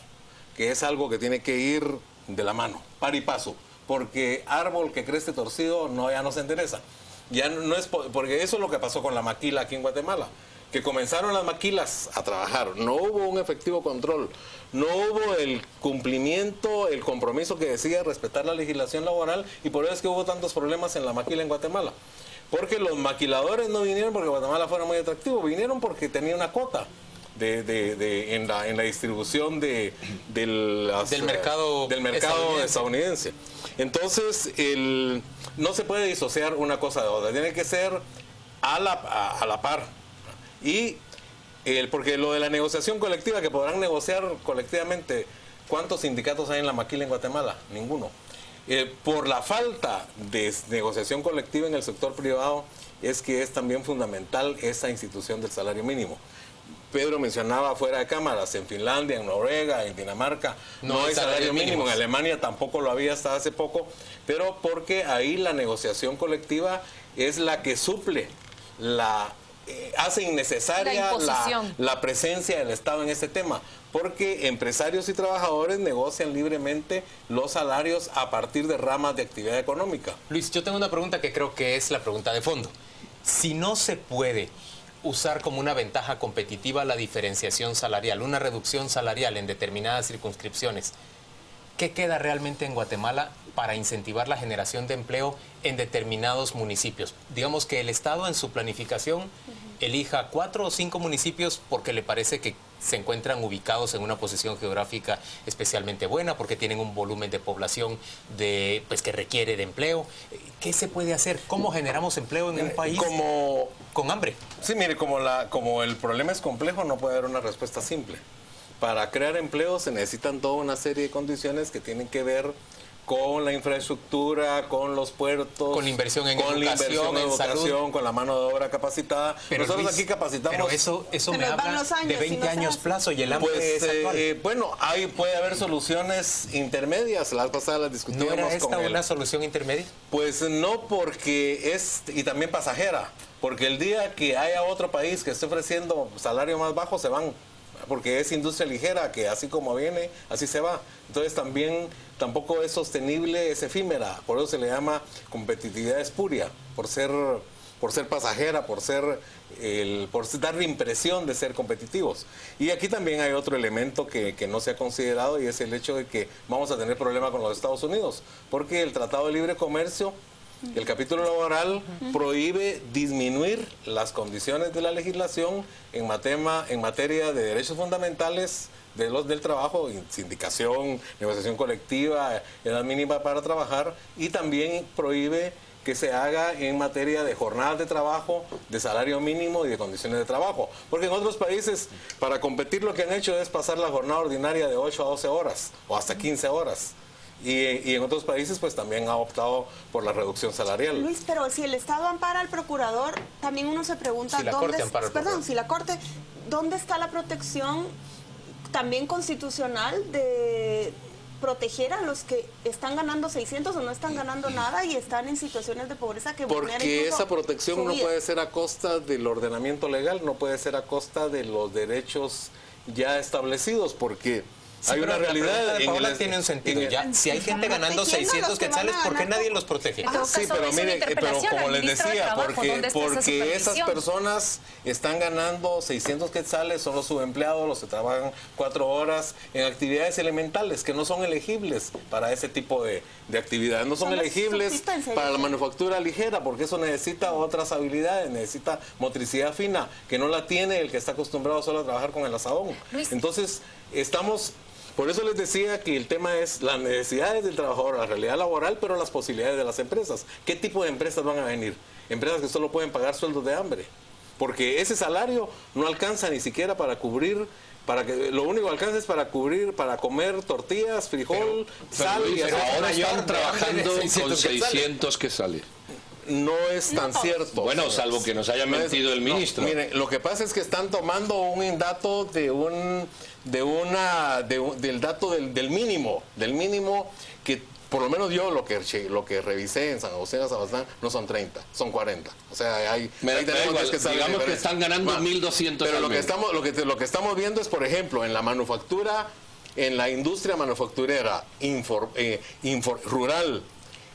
que es algo que tiene que ir de la mano, par y paso, porque árbol que crece torcido ya no se endereza. Ya no es porque eso es lo que pasó con la maquila aquí en Guatemala, que comenzaron las maquilas a trabajar, no hubo un efectivo control, no hubo el cumplimiento, el compromiso que decía respetar la legislación laboral, y por eso es que hubo tantos problemas en la maquila en Guatemala. Porque los maquiladores no vinieron porque Guatemala fuera muy atractivo, vinieron porque tenía una cuota en la distribución del mercado estadounidense. Entonces, no se puede disociar una cosa de otra, tiene que ser a la par. Y porque lo de la negociación colectiva, que podrán negociar colectivamente, ¿cuántos sindicatos hay en la maquila en Guatemala? Ninguno. Por la falta de negociación colectiva en el sector privado es que es también fundamental esa institución del salario mínimo. Pedro mencionaba fuera de cámaras, en Finlandia, en Noruega, en Dinamarca, no hay salario mínimo, en Alemania tampoco lo había hasta hace poco, pero porque ahí la negociación colectiva es la que suple, hace innecesaria la presencia del Estado en este tema, porque empresarios y trabajadores negocian libremente los salarios a partir de ramas de actividad económica. Luis, yo tengo una pregunta que creo que es la pregunta de fondo. Si no se puede usar como una ventaja competitiva la diferenciación salarial, una reducción salarial en determinadas circunscripciones, ¿qué queda realmente en Guatemala para incentivar la generación de empleo en determinados municipios? Digamos que el Estado en su planificación elija 4 o 5 municipios porque le parece que se encuentran ubicados en una posición geográfica especialmente buena, porque tienen un volumen de población que requiere de empleo. ¿Qué se puede hacer? ¿Cómo generamos empleo en un país con hambre? Sí, mire, como el problema es complejo, no puede haber una respuesta simple. Para crear empleo se necesitan toda una serie de condiciones que tienen que ver con la infraestructura, con los puertos, con la inversión en educación, salud, con la mano de obra capacitada. Pero nosotros Luis, aquí capacitamos. Pero eso me habla de 20 años plazo y el hambre es actual. Bueno, puede haber soluciones intermedias. Las pasadas las discutimos. ¿No era esta una solución intermedia? Pues no, porque y también pasajera. Porque el día que haya otro país que esté ofreciendo salario más bajo, se van. Porque es industria ligera, que así como viene, así se va. Entonces tampoco es sostenible, es efímera. Por eso se le llama competitividad espuria, por ser pasajera, por dar la impresión de ser competitivos. Y aquí también hay otro elemento que no se ha considerado, y es el hecho de que vamos a tener problemas con los Estados Unidos, porque el Tratado de Libre Comercio, el capítulo laboral, prohíbe disminuir las condiciones de la legislación en materia de derechos fundamentales del trabajo, sindicación, negociación colectiva, edad mínima para trabajar, y también prohíbe que se haga en materia de jornadas de trabajo, de salario mínimo y de condiciones de trabajo. Porque en otros países, para competir, lo que han hecho es pasar la jornada ordinaria de 8 a 12 horas o hasta 15 horas. Y en otros países pues también ha optado por la reducción salarial. Luis, pero si el Estado ampara al procurador, también uno se pregunta si la Corte, ¿dónde está la protección también constitucional de proteger a los que están ganando 600 o no están ganando nada y están en situaciones de pobreza que vulneran incluso porque esa protección no puede ser a costa del ordenamiento legal, no puede ser a costa de los derechos ya establecidos, porque hay una realidad. Paola tiene un sentido. Si hay gente ganando 600 quetzales, ¿por qué nadie los protege? Sí, pero mire, como les decía, porque esas personas están ganando 600 quetzales, son los subempleados, los que trabajan 4 horas en actividades elementales que no son elegibles para ese tipo de actividades. No son elegibles para la manufactura ligera, porque eso necesita otras habilidades, necesita motricidad fina, que no la tiene el que está acostumbrado solo a trabajar con el asadón. Entonces, por eso les decía que el tema es las necesidades del trabajador, la realidad laboral, pero las posibilidades de las empresas. ¿Qué tipo de empresas van a venir? Empresas que solo pueden pagar sueldos de hambre, porque ese salario no alcanza ni siquiera para cubrir para que lo único que alcanza es para comer tortillas, frijol, sal y pero azúcar. ahora están trabajando con 600 quetzales. No es tan cierto. Bueno, salvo que nos haya mentido el ministro. Mire, lo que pasa es que están tomando un dato del dato del mínimo que por lo menos yo lo que revisé en San José de Azabastán no son 30, son 40. O sea, ahí tenemos que saber. Digamos que están ganando 1.200 Pero al mes. lo que estamos viendo es, por ejemplo, en la manufactura, en la industria manufacturera rural,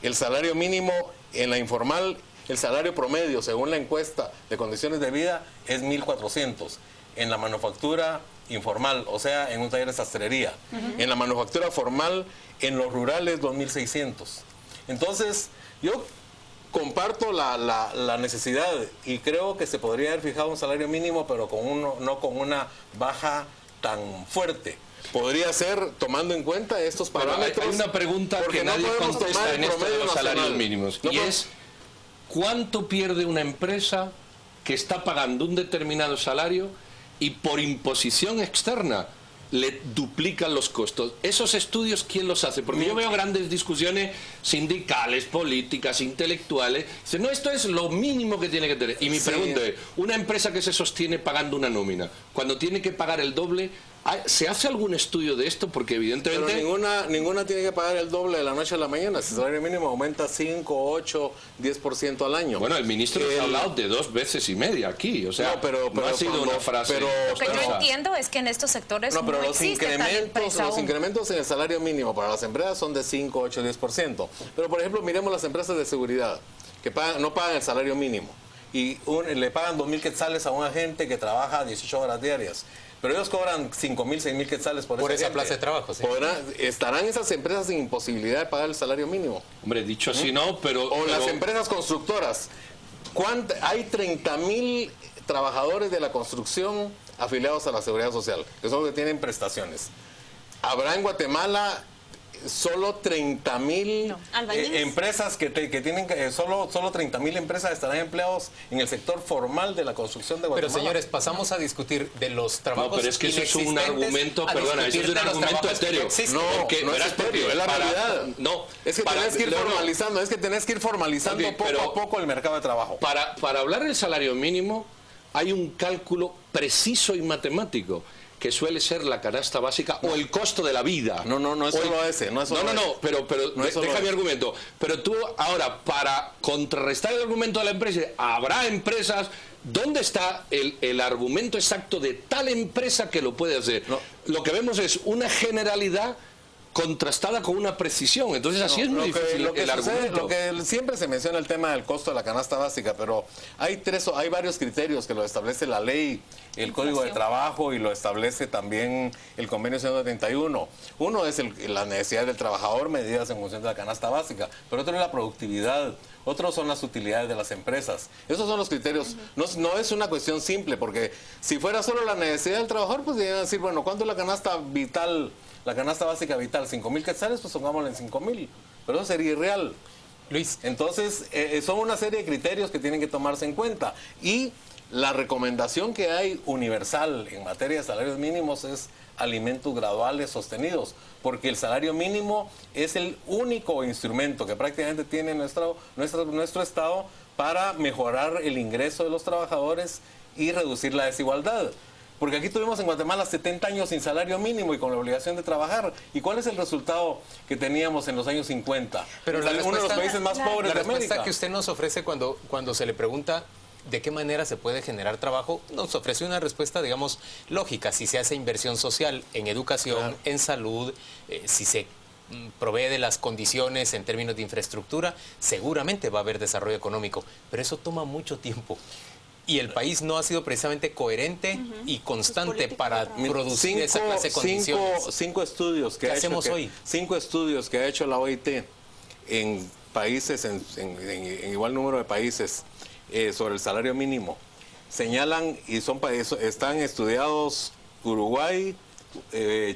el salario mínimo, en la informal, el salario promedio, según la encuesta de condiciones de vida, es 1.400. En la manufactura informal, o sea, en un taller de sastrería. En la manufactura formal, en los rurales, 2.600. Entonces, yo comparto la necesidad y creo que se podría haber fijado un salario mínimo, pero no con una baja tan fuerte. Podría ser tomando en cuenta estos parámetros. Hay una pregunta que nadie contesta en esto de los salarios mínimos, y es ¿cuánto pierde una empresa que está pagando un determinado salario y por imposición externa le duplican los costos? Esos estudios, ¿quién los hace? Porque yo veo grandes discusiones sindicales, políticas, intelectuales. Dicen, no, esto es lo mínimo que tiene que tener. Y mi pregunta es, una empresa que se sostiene pagando una nómina, cuando tiene que pagar el doble, ¿se hace algún estudio de esto? Porque evidentemente... Pero ninguna tiene que pagar el doble de la noche a la mañana. Si el salario mínimo aumenta 5, 8, 10% al año. Bueno, el ministro ha hablado de 2 veces y media aquí. O sea, no ha sido una frase... Lo que yo entiendo es que en estos sectores no existe tal empresa los incrementos en el salario mínimo para las empresas son de 5, 8, 10%. Pero, por ejemplo, miremos las empresas de seguridad, que no pagan el salario mínimo. Y le pagan 2.000 quetzales a un agente que trabaja 18 horas diarias. Pero ellos cobran 5.000, 6.000 quetzales por esa plaza de trabajo. Sí. ¿Estarán esas empresas sin imposibilidad de pagar el salario mínimo? Hombre, dicho así no, pero... Las empresas constructoras. Hay 30.000 trabajadores de la construcción afiliados a la Seguridad Social, que son los que tienen prestaciones. Habrá en Guatemala solo 30.000 empresas que tienen solo 30.000 empresas estarán empleados en el sector formal de la construcción de Guatemala. Pero señores, pasamos a discutir de los trabajos. No, pero es que eso es un argumento, perdona, eso es un argumento etéreo. No es etéreo, es la realidad. No, es que tenés que ir formalizando, poco a poco el mercado de trabajo. Para hablar del salario mínimo hay un cálculo preciso y matemático, que suele ser la canasta básica o el costo de la vida. No es solo ese. Pero deja mi argumento. Pero tú ahora, para contrarrestar el argumento de la empresa, habrá empresas. ¿Dónde está el argumento exacto de tal empresa que lo puede hacer? Lo que vemos es una generalidad contrastada con una precisión. Entonces así es muy difícil el argumento. Lo que siempre se menciona el tema del costo de la canasta básica, pero hay varios criterios que lo establece la ley, el Código de Trabajo, y lo establece también el Convenio 131. Uno es la necesidad del trabajador medidas en función de la canasta básica, pero otro es la productividad. Otros son las utilidades de las empresas. Esos son los criterios. No es una cuestión simple, porque si fuera solo la necesidad del trabajador, pues deberían decir, bueno, ¿cuánto es la canasta vital? La canasta básica vital, 5.000 quetzales, pues pongámoslo en 5.000. Pero eso sería irreal. Luis. Entonces, son una serie de criterios que tienen que tomarse en cuenta. Y la recomendación que hay universal en materia de salarios mínimos es alimentos graduales sostenidos, porque el salario mínimo es el único instrumento que prácticamente tiene nuestro Estado para mejorar el ingreso de los trabajadores y reducir la desigualdad. Porque aquí tuvimos en Guatemala 70 años sin salario mínimo y con la obligación de trabajar. ¿Y cuál es el resultado que teníamos en los años 50? Pero uno de los países más pobres de América. La respuesta que usted nos ofrece cuando se le pregunta de qué manera se puede generar trabajo, nos ofrece una respuesta, digamos, lógica. Si se hace inversión social en educación, en salud, si se provee de las condiciones en términos de infraestructura, seguramente va a haber desarrollo económico. Pero eso toma mucho tiempo. Y el país no ha sido precisamente coherente y constante para producir esa clase de condiciones. Cinco estudios que ha hecho la OIT en países, en igual número de países, sobre el salario mínimo, señalan, y están estudiados Uruguay,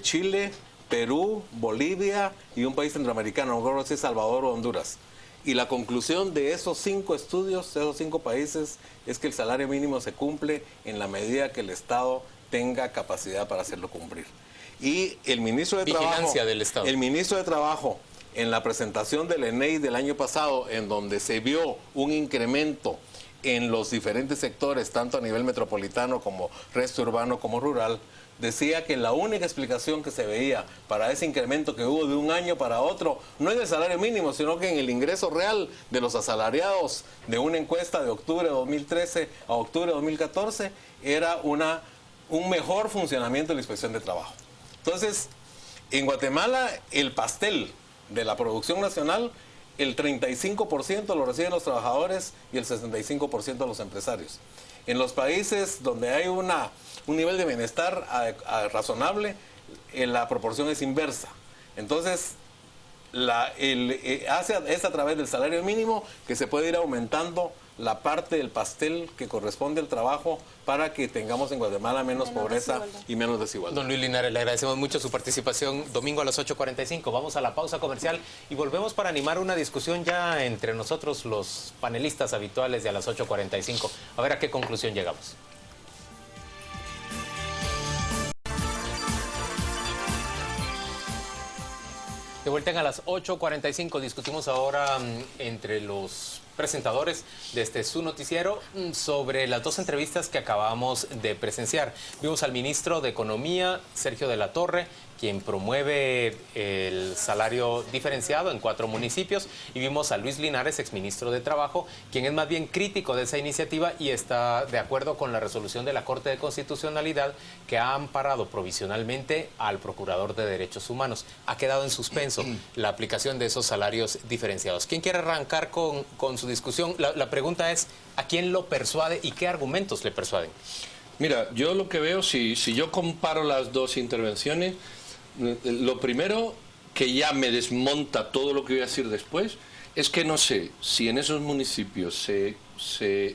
Chile, Perú, Bolivia y un país centroamericano, no sé si es Salvador o Honduras. Y la conclusión de esos 5 estudios, de esos 5 países, es que el salario mínimo se cumple en la medida que el Estado tenga capacidad para hacerlo cumplir. Y el ministro de Vigilancia del Estado. El ministro de Trabajo, en la presentación del ENEI del año pasado, en donde se vio un incremento en los diferentes sectores, tanto a nivel metropolitano como resto urbano como rural, decía que la única explicación que se veía para ese incremento que hubo de un año para otro no es del salario mínimo, sino que en el ingreso real de los asalariados de una encuesta de octubre de 2013 a octubre de 2014 era un mejor funcionamiento de la Inspección de Trabajo. Entonces, en Guatemala el pastel de la producción nacional, el 35% lo reciben los trabajadores y el 65% los empresarios. En los países donde hay un nivel de bienestar razonable, la proporción es inversa. Entonces, es a través del salario mínimo que se puede ir aumentando la parte del pastel que corresponde al trabajo para que tengamos en Guatemala menos pobreza y menos desigualdad. Don Luis Linares, le agradecemos mucho su participación domingo a las 8:45. Vamos a la pausa comercial y volvemos para animar una discusión ya entre nosotros, los panelistas habituales de a las 8:45. A ver a qué conclusión llegamos. De vuelta a las 8:45, discutimos ahora entre los presentadores de su noticiero sobre las dos entrevistas que acabamos de presenciar. Vimos al ministro de Economía, Sergio de la Torre, quien promueve el salario diferenciado en 4 municipios, y vimos a Luis Linares, exministro de Trabajo, quien es más bien crítico de esa iniciativa y está de acuerdo con la resolución de la Corte de Constitucionalidad que ha amparado provisionalmente al Procurador de Derechos Humanos. Ha quedado en suspenso la aplicación de esos salarios diferenciados. ¿Quién quiere arrancar con su discusión? La pregunta es, ¿a quién lo persuade y qué argumentos le persuaden? Mira, yo lo que veo, si yo comparo las dos intervenciones, lo primero que ya me desmonta todo lo que voy a decir después es que no sé si en esos municipios se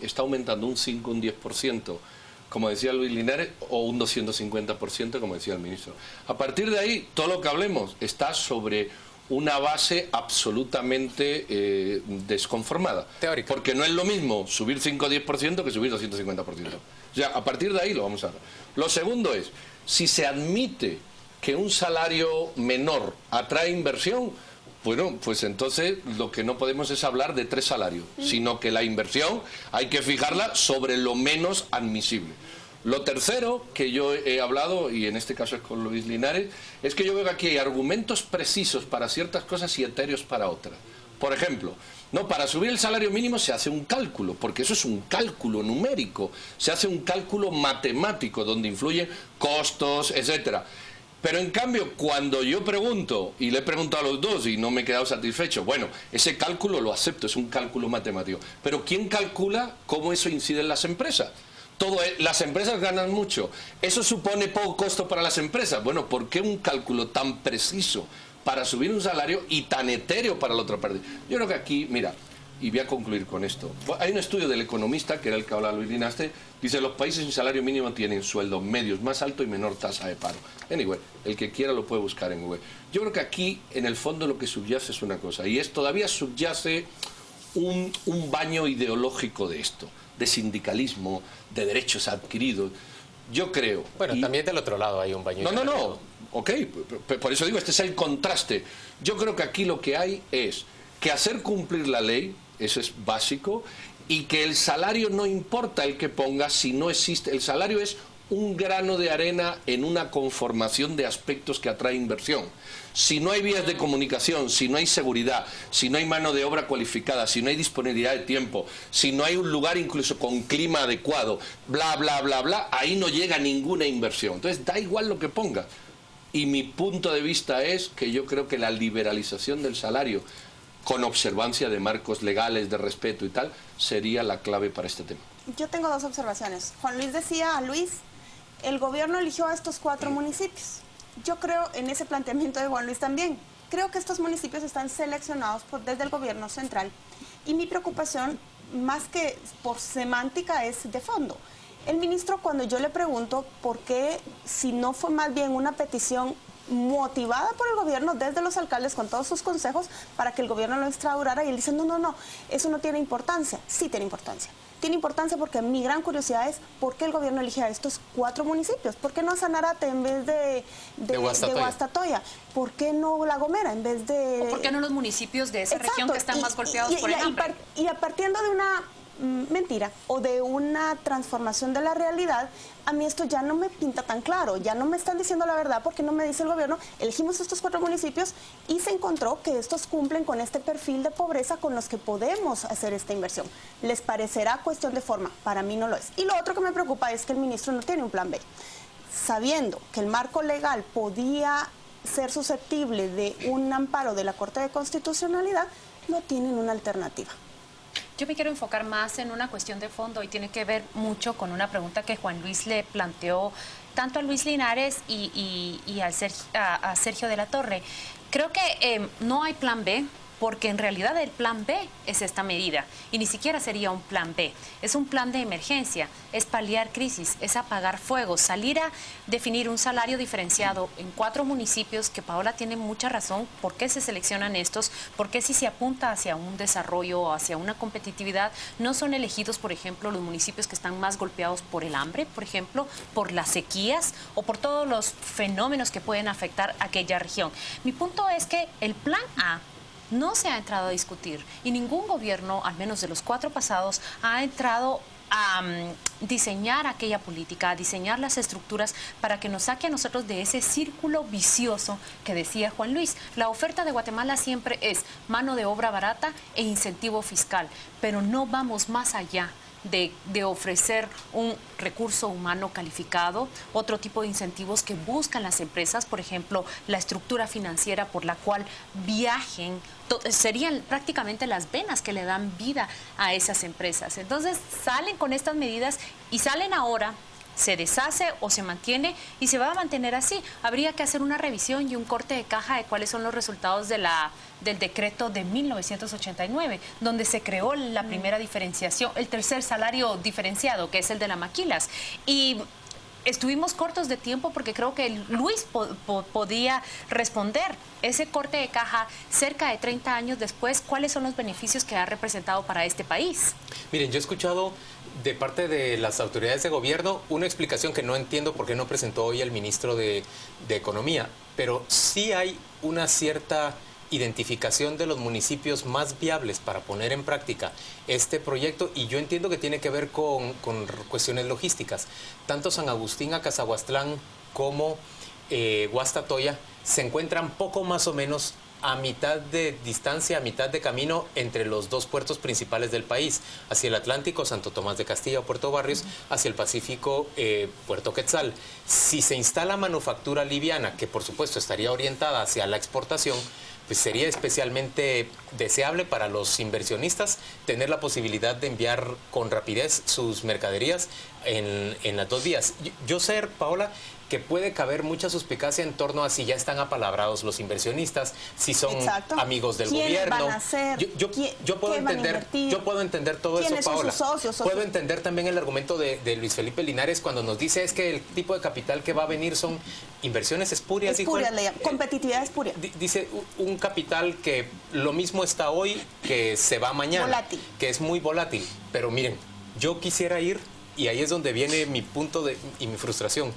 está aumentando un 5, un 10%, como decía Luis Linares, o un 250%, como decía el ministro. A partir de ahí, todo lo que hablemos está sobre una base absolutamente desconformada. Teórica. Porque no es lo mismo subir 5 o 10% que subir 250%. O sea, a partir de ahí lo vamos a ver. Lo segundo es, si se admite que un salario menor atrae inversión, bueno, pues entonces lo que no podemos es hablar de 3 salarios, sino que la inversión hay que fijarla sobre lo menos admisible. Lo tercero que yo he hablado, y en este caso es con Luis Linares, es que yo veo que aquí hay argumentos precisos para ciertas cosas y etéreos para otras. Por ejemplo, no, para subir el salario mínimo se hace un cálculo, porque eso es un cálculo numérico, se hace un cálculo matemático donde influyen costos, etcétera. Pero en cambio, cuando yo pregunto, y le he preguntado a los dos y no me he quedado satisfecho, bueno, ese cálculo lo acepto, es un cálculo matemático. Pero ¿quién calcula cómo eso incide en las empresas? Las empresas ganan mucho. ¿Eso supone poco costo para las empresas? Bueno, ¿por qué un cálculo tan preciso para subir un salario y tan etéreo para la otra parte? Yo creo que aquí, mira, y voy a concluir con esto. Hay un estudio del Economista, que era el que hablaba Luis Linares, dice los países sin salario mínimo tienen sueldos medios más altos y menor tasa de paro. Anyway, el que quiera lo puede buscar en Google. Yo creo que aquí, en el fondo, lo que subyace es una cosa, y todavía subyace un baño ideológico de esto, de sindicalismo, de derechos adquiridos. Yo creo... Bueno, también del otro lado hay un baño. No, ok, por eso digo, este es el contraste. Yo creo que aquí lo que hay es que hacer cumplir la ley, eso es básico, y que el salario no importa el que ponga si no existe. El salario es un grano de arena en una conformación de aspectos que atrae inversión. Si no hay vías de comunicación, si no hay seguridad, si no hay mano de obra cualificada, si no hay disponibilidad de tiempo, si no hay un lugar incluso con clima adecuado, bla, bla, bla, bla, ahí no llega ninguna inversión. Entonces da igual lo que ponga. Y mi punto de vista es que yo creo que la liberalización del salario, con observancia de marcos legales, de respeto y tal, sería la clave para este tema. Yo tengo 2 observaciones. Juan Luis decía a Luis, el gobierno eligió a estos 4 municipios. Yo creo en ese planteamiento de Juan Luis también. Creo que estos municipios están seleccionados desde el gobierno central. Y mi preocupación, más que por semántica, es de fondo. El ministro, cuando yo le pregunto por qué, si no fue más bien una petición motivada por el gobierno desde los alcaldes con todos sus consejos para que el gobierno lo instaurara, y él dice, no, eso no tiene importancia. Sí tiene importancia. Tiene importancia porque mi gran curiosidad es por qué el gobierno elige a estos 4 municipios. ¿Por qué no a Sanarate en vez de Guastatoya? ¿Por qué no La Gomera en vez de...? ¿O por qué no los municipios de esa región que están más golpeados por el hambre? Y partiendo de una mentira o de una transformación de la realidad, a mí esto ya no me pinta tan claro, ya no me están diciendo la verdad, porque no me dice el gobierno, elegimos estos 4 municipios y se encontró que estos cumplen con este perfil de pobreza con los que podemos hacer esta inversión. ¿Les parecerá cuestión de forma? Para mí no lo es. Y lo otro que me preocupa es que el ministro no tiene un plan B. Sabiendo que el marco legal podía ser susceptible de un amparo de la Corte de Constitucionalidad, no tienen una alternativa. Yo me quiero enfocar más en una cuestión de fondo y tiene que ver mucho con una pregunta que Juan Luis le planteó tanto a Luis Linares y a Sergio de la Torre. Creo que no hay plan B, porque en realidad el plan B es esta medida y ni siquiera sería un plan B, es un plan de emergencia, es paliar crisis, es apagar fuegos, salir a definir un salario diferenciado en 4 municipios, que Paola tiene mucha razón, ¿por qué se seleccionan estos? Porque si se apunta hacia un desarrollo o hacia una competitividad, no son elegidos, por ejemplo, los municipios que están más golpeados por el hambre, por ejemplo, por las sequías o por todos los fenómenos que pueden afectar a aquella región? Mi punto es que el plan A no se ha entrado a discutir y ningún gobierno, al menos de los 4 pasados, ha entrado a diseñar aquella política, a diseñar las estructuras para que nos saque a nosotros de ese círculo vicioso que decía Juan Luis. La oferta de Guatemala siempre es mano de obra barata e incentivo fiscal, pero no vamos más allá de ofrecer un recurso humano calificado, otro tipo de incentivos que buscan las empresas, por ejemplo, la estructura financiera por la cual viajen, serían prácticamente las venas que le dan vida a esas empresas. Entonces salen con estas medidas y salen ahora, se deshace o se mantiene y se va a mantener así. Habría que hacer una revisión y un corte de caja de cuáles son los resultados del decreto de 1989, donde se creó la primera diferenciación, el tercer salario diferenciado, que es el de la Maquilas. Y estuvimos cortos de tiempo porque creo que Luis podía responder ese corte de caja cerca de 30 años después, cuáles son los beneficios que ha representado para este país. Miren, yo he escuchado de parte de las autoridades de gobierno una explicación que no entiendo por qué no presentó hoy el ministro de Economía, pero sí hay una cierta identificación de los municipios más viables para poner en práctica este proyecto, y yo entiendo que tiene que ver con cuestiones logísticas. Tanto San Agustín, Acazahuastlán como Guastatoya se encuentran poco más o menos a mitad de distancia, a mitad de camino entre los 2 puertos principales del país, hacia el Atlántico, Santo Tomás de Castilla o Puerto Barrios, hacia el Pacífico, Puerto Quetzal. Si se instala manufactura liviana, que por supuesto estaría orientada hacia la exportación, pues sería especialmente deseable para los inversionistas tener la posibilidad de enviar con rapidez sus mercaderías en las 2 vías. Yo sé, Paola, que puede caber mucha suspicacia en torno a si ya están apalabrados los inversionistas, si son amigos del gobierno. Van a ser? Yo puedo entender todo eso, Paola. Sus socios? Puedo entender también el argumento de Luis Felipe Linares cuando nos dice es que el tipo de capital que va a venir son inversiones espurias. Competitividad espuria. Dice un capital que lo mismo está hoy que se va mañana. Volátil. Que es muy volátil. Pero miren, yo quisiera ir, y ahí es donde viene mi punto y mi frustración.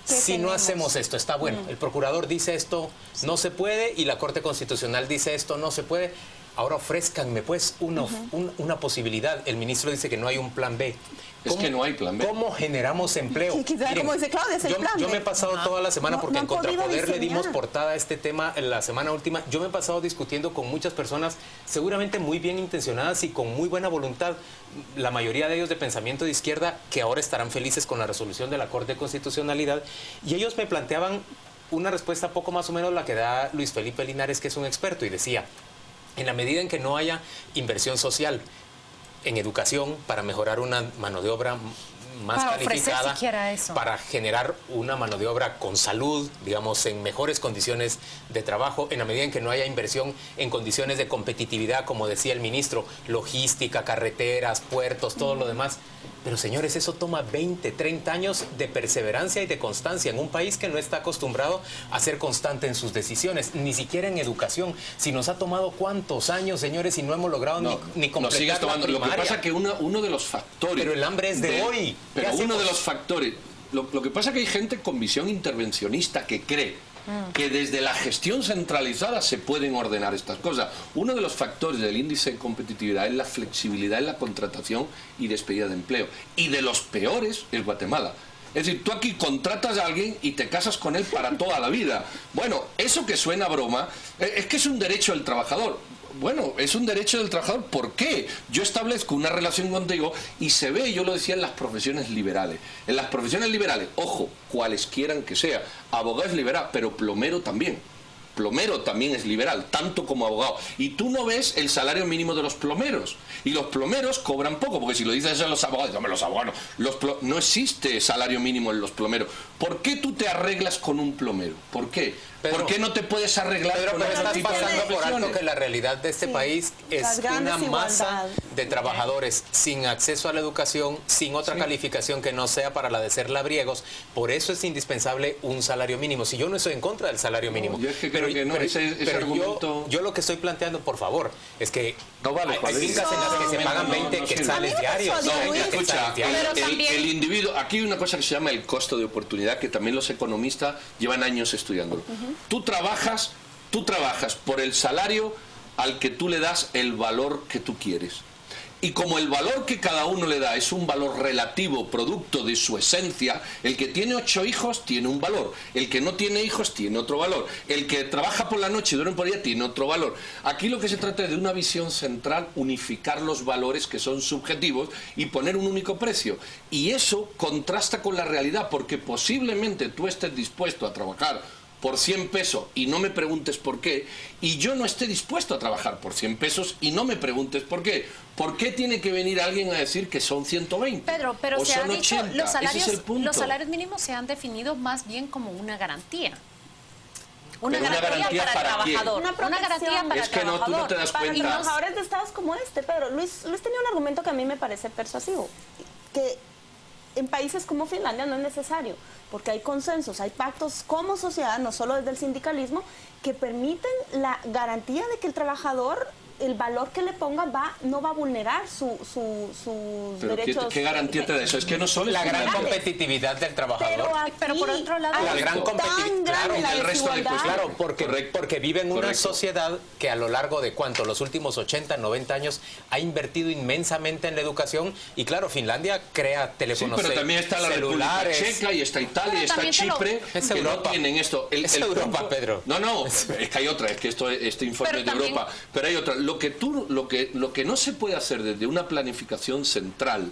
Si no hacemos esto, está bueno. El procurador dice esto, no se puede, y la Corte Constitucional dice esto, no se puede. Ahora ofrézcanme pues una posibilidad. El ministro dice que no hay un plan B. Es que no hay plan B. ¿Cómo generamos empleo? Miren, como dice Claudia, es el plan B. Yo me he pasado toda la semana, porque en Contrapoder le dimos portada a este tema en la semana última. Yo me he pasado discutiendo con muchas personas, seguramente muy bien intencionadas y con muy buena voluntad, la mayoría de ellos de pensamiento de izquierda, que ahora estarán felices con la resolución de la Corte de Constitucionalidad. Y ellos me planteaban una respuesta poco más o menos la que da Luis Felipe Linares, que es un experto, y decía: en la medida en que no haya inversión social en educación para mejorar una mano de obra más calificada, para generar una mano de obra con salud, digamos, en mejores condiciones de trabajo, en la medida en que no haya inversión en condiciones de competitividad, como decía el ministro, logística, carreteras, puertos, todo lo demás, Pero señores, eso toma 20, 30 años de perseverancia y de constancia en un país que no está acostumbrado a ser constante en sus decisiones, ni siquiera en educación. Si nos ha tomado cuántos años, señores, y no hemos logrado ni completar la primaria. Lo que pasa es que uno de los factores... Pero el hambre es de hoy. Pero uno de los factores... Lo que pasa es que hay gente con visión intervencionista que cree que desde la gestión centralizada se pueden ordenar estas cosas. Uno de los factores del índice de competitividad es la flexibilidad en la contratación y despedida de empleo. Y de los peores es Guatemala. Es decir, tú aquí contratas a alguien y te casas con él para toda la vida. Bueno, eso que suena a broma, es que es un derecho del trabajador. Bueno, es un derecho del trabajador. ¿Por qué? Yo establezco una relación contigo y se ve, yo lo decía, en las profesiones liberales. En las profesiones liberales, ojo, cuales quieran que sea, abogado es liberal, pero plomero también. Plomero también es liberal, tanto como abogado. Y tú no ves el salario mínimo de los plomeros. Y los plomeros cobran poco, porque si lo dices a los abogados, hombre, los abogados, no existe salario mínimo en los plomeros. ¿Por qué tú te arreglas con un plomero? ¿Por qué? Pedro, ¿por qué no te puedes arreglar con otro tipo de pasando por profesiones? alto que la realidad de este país es una masa de trabajadores sin acceso a la educación, sin otra calificación que no sea para la de ser labriegos. Por eso es indispensable un salario mínimo. Si yo no estoy en contra del salario mínimo. Yo es que creo que no, ese argumento... yo lo que estoy planteando, por favor, es que no vale, hay fincas en las que se pagan 20 quetzales diarios. No, escucha, el individuo, aquí hay una cosa que se llama el costo de oportunidad, que también los economistas llevan años estudiándolo. Tú trabajas por el salario al que tú le das el valor que tú quieres. Y como el valor que cada uno le da es un valor relativo, producto de su esencia, el que tiene 8 hijos tiene un valor, el que no tiene hijos tiene otro valor, el que trabaja por la noche y duerme por día tiene otro valor. Aquí lo que se trata es de una visión central, unificar los valores que son subjetivos y poner un único precio. Y eso contrasta con la realidad, porque posiblemente tú estés dispuesto a trabajar por 100 pesos y no me preguntes por qué, y yo no esté dispuesto a trabajar por 100 pesos y no me preguntes por qué. ¿Por qué tiene que venir alguien a decir que son 120? Pedro, pero o se son ha dicho, 80? los Ese salarios mínimos se han definido más bien como una garantía. Una garantía para el trabajador. Una garantía para es que el no, tú no te das cuenta. Y trabajadores de estados como este, Pedro. Luis tenía un argumento que a mí me parece persuasivo, que en países como Finlandia no es necesario, porque hay consensos, hay pactos como sociedad, no solo desde el sindicalismo, que permiten la garantía de que el trabajador, el valor que le ponga no va a vulnerar sus derechos. ¿Qué garantía te da eso? Es que no solo es la gran competitividad del trabajador. Pero por otro lado, la gran competitividad, claro, en el resto de cosas. Claro, porque vive en una sociedad que a lo largo de los últimos 80, 90 años ha invertido inmensamente en la educación, y claro, Finlandia crea teléfonos celulares. Pero también está la República Checa y está Italia y está Chipre, que no tienen esto. Es Europa, Pedro. No, es que hay otra, es que este informe es de Europa, pero hay otra. Lo que no se puede hacer desde una planificación central,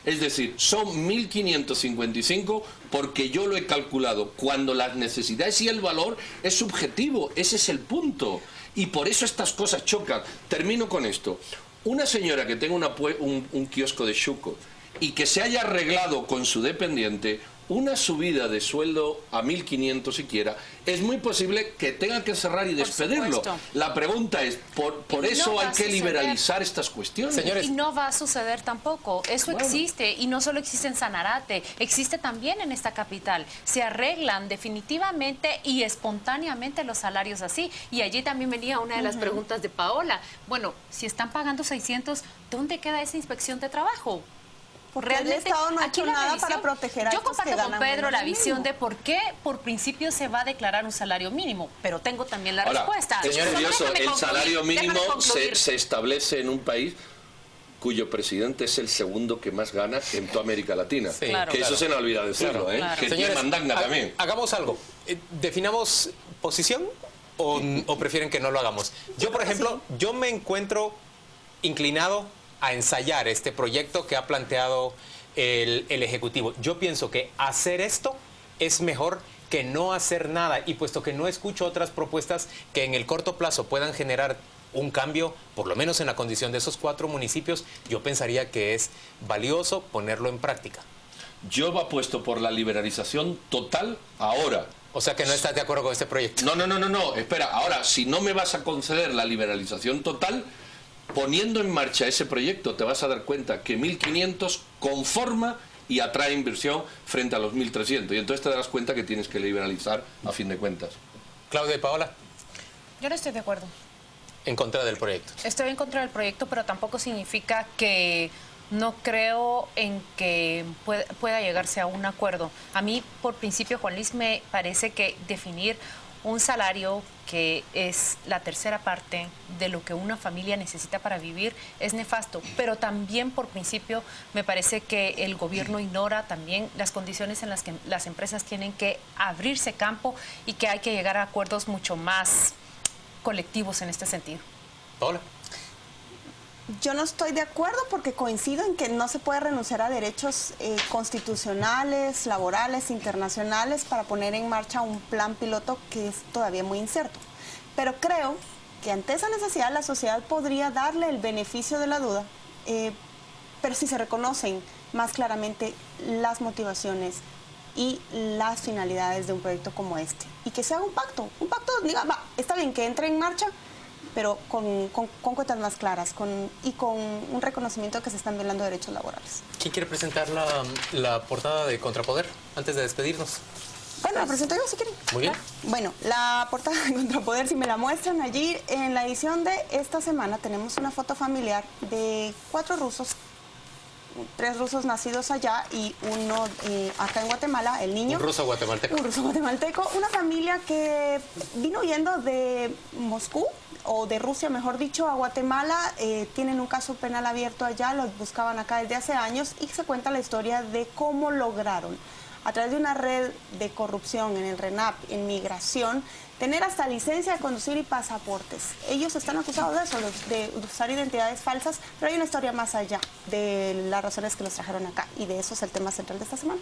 es decir, son 1.555 porque yo lo he calculado, cuando las necesidades y el valor es subjetivo, ese es el punto, y por eso estas cosas chocan. Termino con esto. Una señora que tenga un kiosco de chuco y que se haya arreglado con su dependiente una subida de sueldo a 1.500 siquiera, es muy posible que tenga que cerrar y despedirlo. La pregunta es, por eso hay que liberalizar estas cuestiones. Señores, y no va a suceder tampoco. Eso existe, y no solo existe en Sanarate, existe también en esta capital. Se arreglan definitivamente y espontáneamente los salarios así. Y allí también venía una de las preguntas de Paola. Bueno, si están pagando 600, ¿dónde queda esa inspección de trabajo? Porque realmente el Estado no ha hecho nada para proteger a yo estos que comparto con Pedro la visión mínimo. de por qué por principio se va a declarar un salario mínimo, pero tengo también la respuesta. Es curioso, el salario mínimo se establece en un país cuyo presidente es el segundo que más gana en toda América Latina. Sí, que eso se nos olvida decirlo, que tiene mandanga también. Hagamos algo. ¿Definamos posición o prefieren que no lo hagamos? Yo, por ejemplo, yo me encuentro inclinado a ensayar este proyecto que ha planteado el Ejecutivo. Yo pienso que hacer esto es mejor que no hacer nada, y puesto que no escucho otras propuestas que en el corto plazo puedan generar un cambio, por lo menos en la condición de esos 4 municipios, yo pensaría que es valioso ponerlo en práctica. Yo apuesto por la liberalización total ahora. O sea que no estás de acuerdo con este proyecto. No, espera, ahora, si no me vas a conceder la liberalización total, Poniendo en marcha ese proyecto te vas a dar cuenta que 1.500 conforma y atrae inversión frente a los 1.300. Y entonces te darás cuenta que tienes que liberalizar a fin de cuentas. Claudia y Paola. Yo no estoy de acuerdo. En contra del proyecto. Estoy en contra del proyecto, pero tampoco significa que no creo en que pueda llegarse a un acuerdo. A mí, por principio, Juan Luis, me parece que definir un salario que es la tercera parte de lo que una familia necesita para vivir es nefasto, pero también por principio me parece que el gobierno ignora también las condiciones en las que las empresas tienen que abrirse campo y que hay que llegar a acuerdos mucho más colectivos en este sentido. Paola. Yo no estoy de acuerdo porque coincido en que no se puede renunciar a derechos constitucionales, laborales, internacionales para poner en marcha un plan piloto que es todavía muy incierto. Pero creo que ante esa necesidad la sociedad podría darle el beneficio de la duda, pero si se reconocen más claramente las motivaciones y las finalidades de un proyecto como este. Y que se haga un pacto, diga, va, está bien que entre en marcha, pero con cuentas más claras y con un reconocimiento de que se están violando derechos laborales. ¿Quién quiere presentar la portada de Contrapoder antes de despedirnos? Bueno, la presento yo si quieren. Muy bien. Bueno, la portada de Contrapoder, si me la muestran allí, en la edición de esta semana tenemos una foto familiar de 4 rusos, 3 rusos nacidos allá y uno acá en Guatemala, el niño. Un ruso guatemalteco. Un ruso guatemalteco. Una familia que vino huyendo de Moscú, o de Rusia, mejor dicho, a Guatemala. Tienen un caso penal abierto allá, los buscaban acá desde hace años y se cuenta la historia de cómo lograron, a través de una red de corrupción en el RENAP, en migración, tener hasta licencia de conducir y pasaportes. Ellos están acusados de eso, de usar identidades falsas, pero hay una historia más allá de las razones que los trajeron acá y de eso es el tema central de esta semana.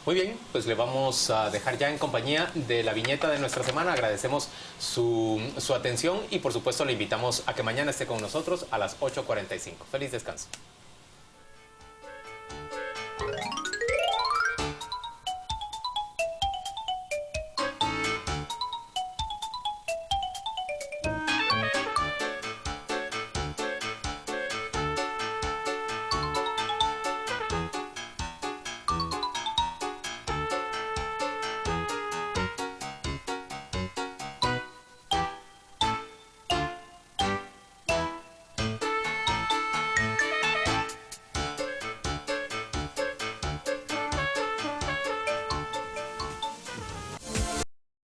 Muy bien, pues le vamos a dejar ya en compañía de la viñeta de nuestra semana. Agradecemos su atención y por supuesto le invitamos a que mañana esté con nosotros a las 8:45. Feliz descanso.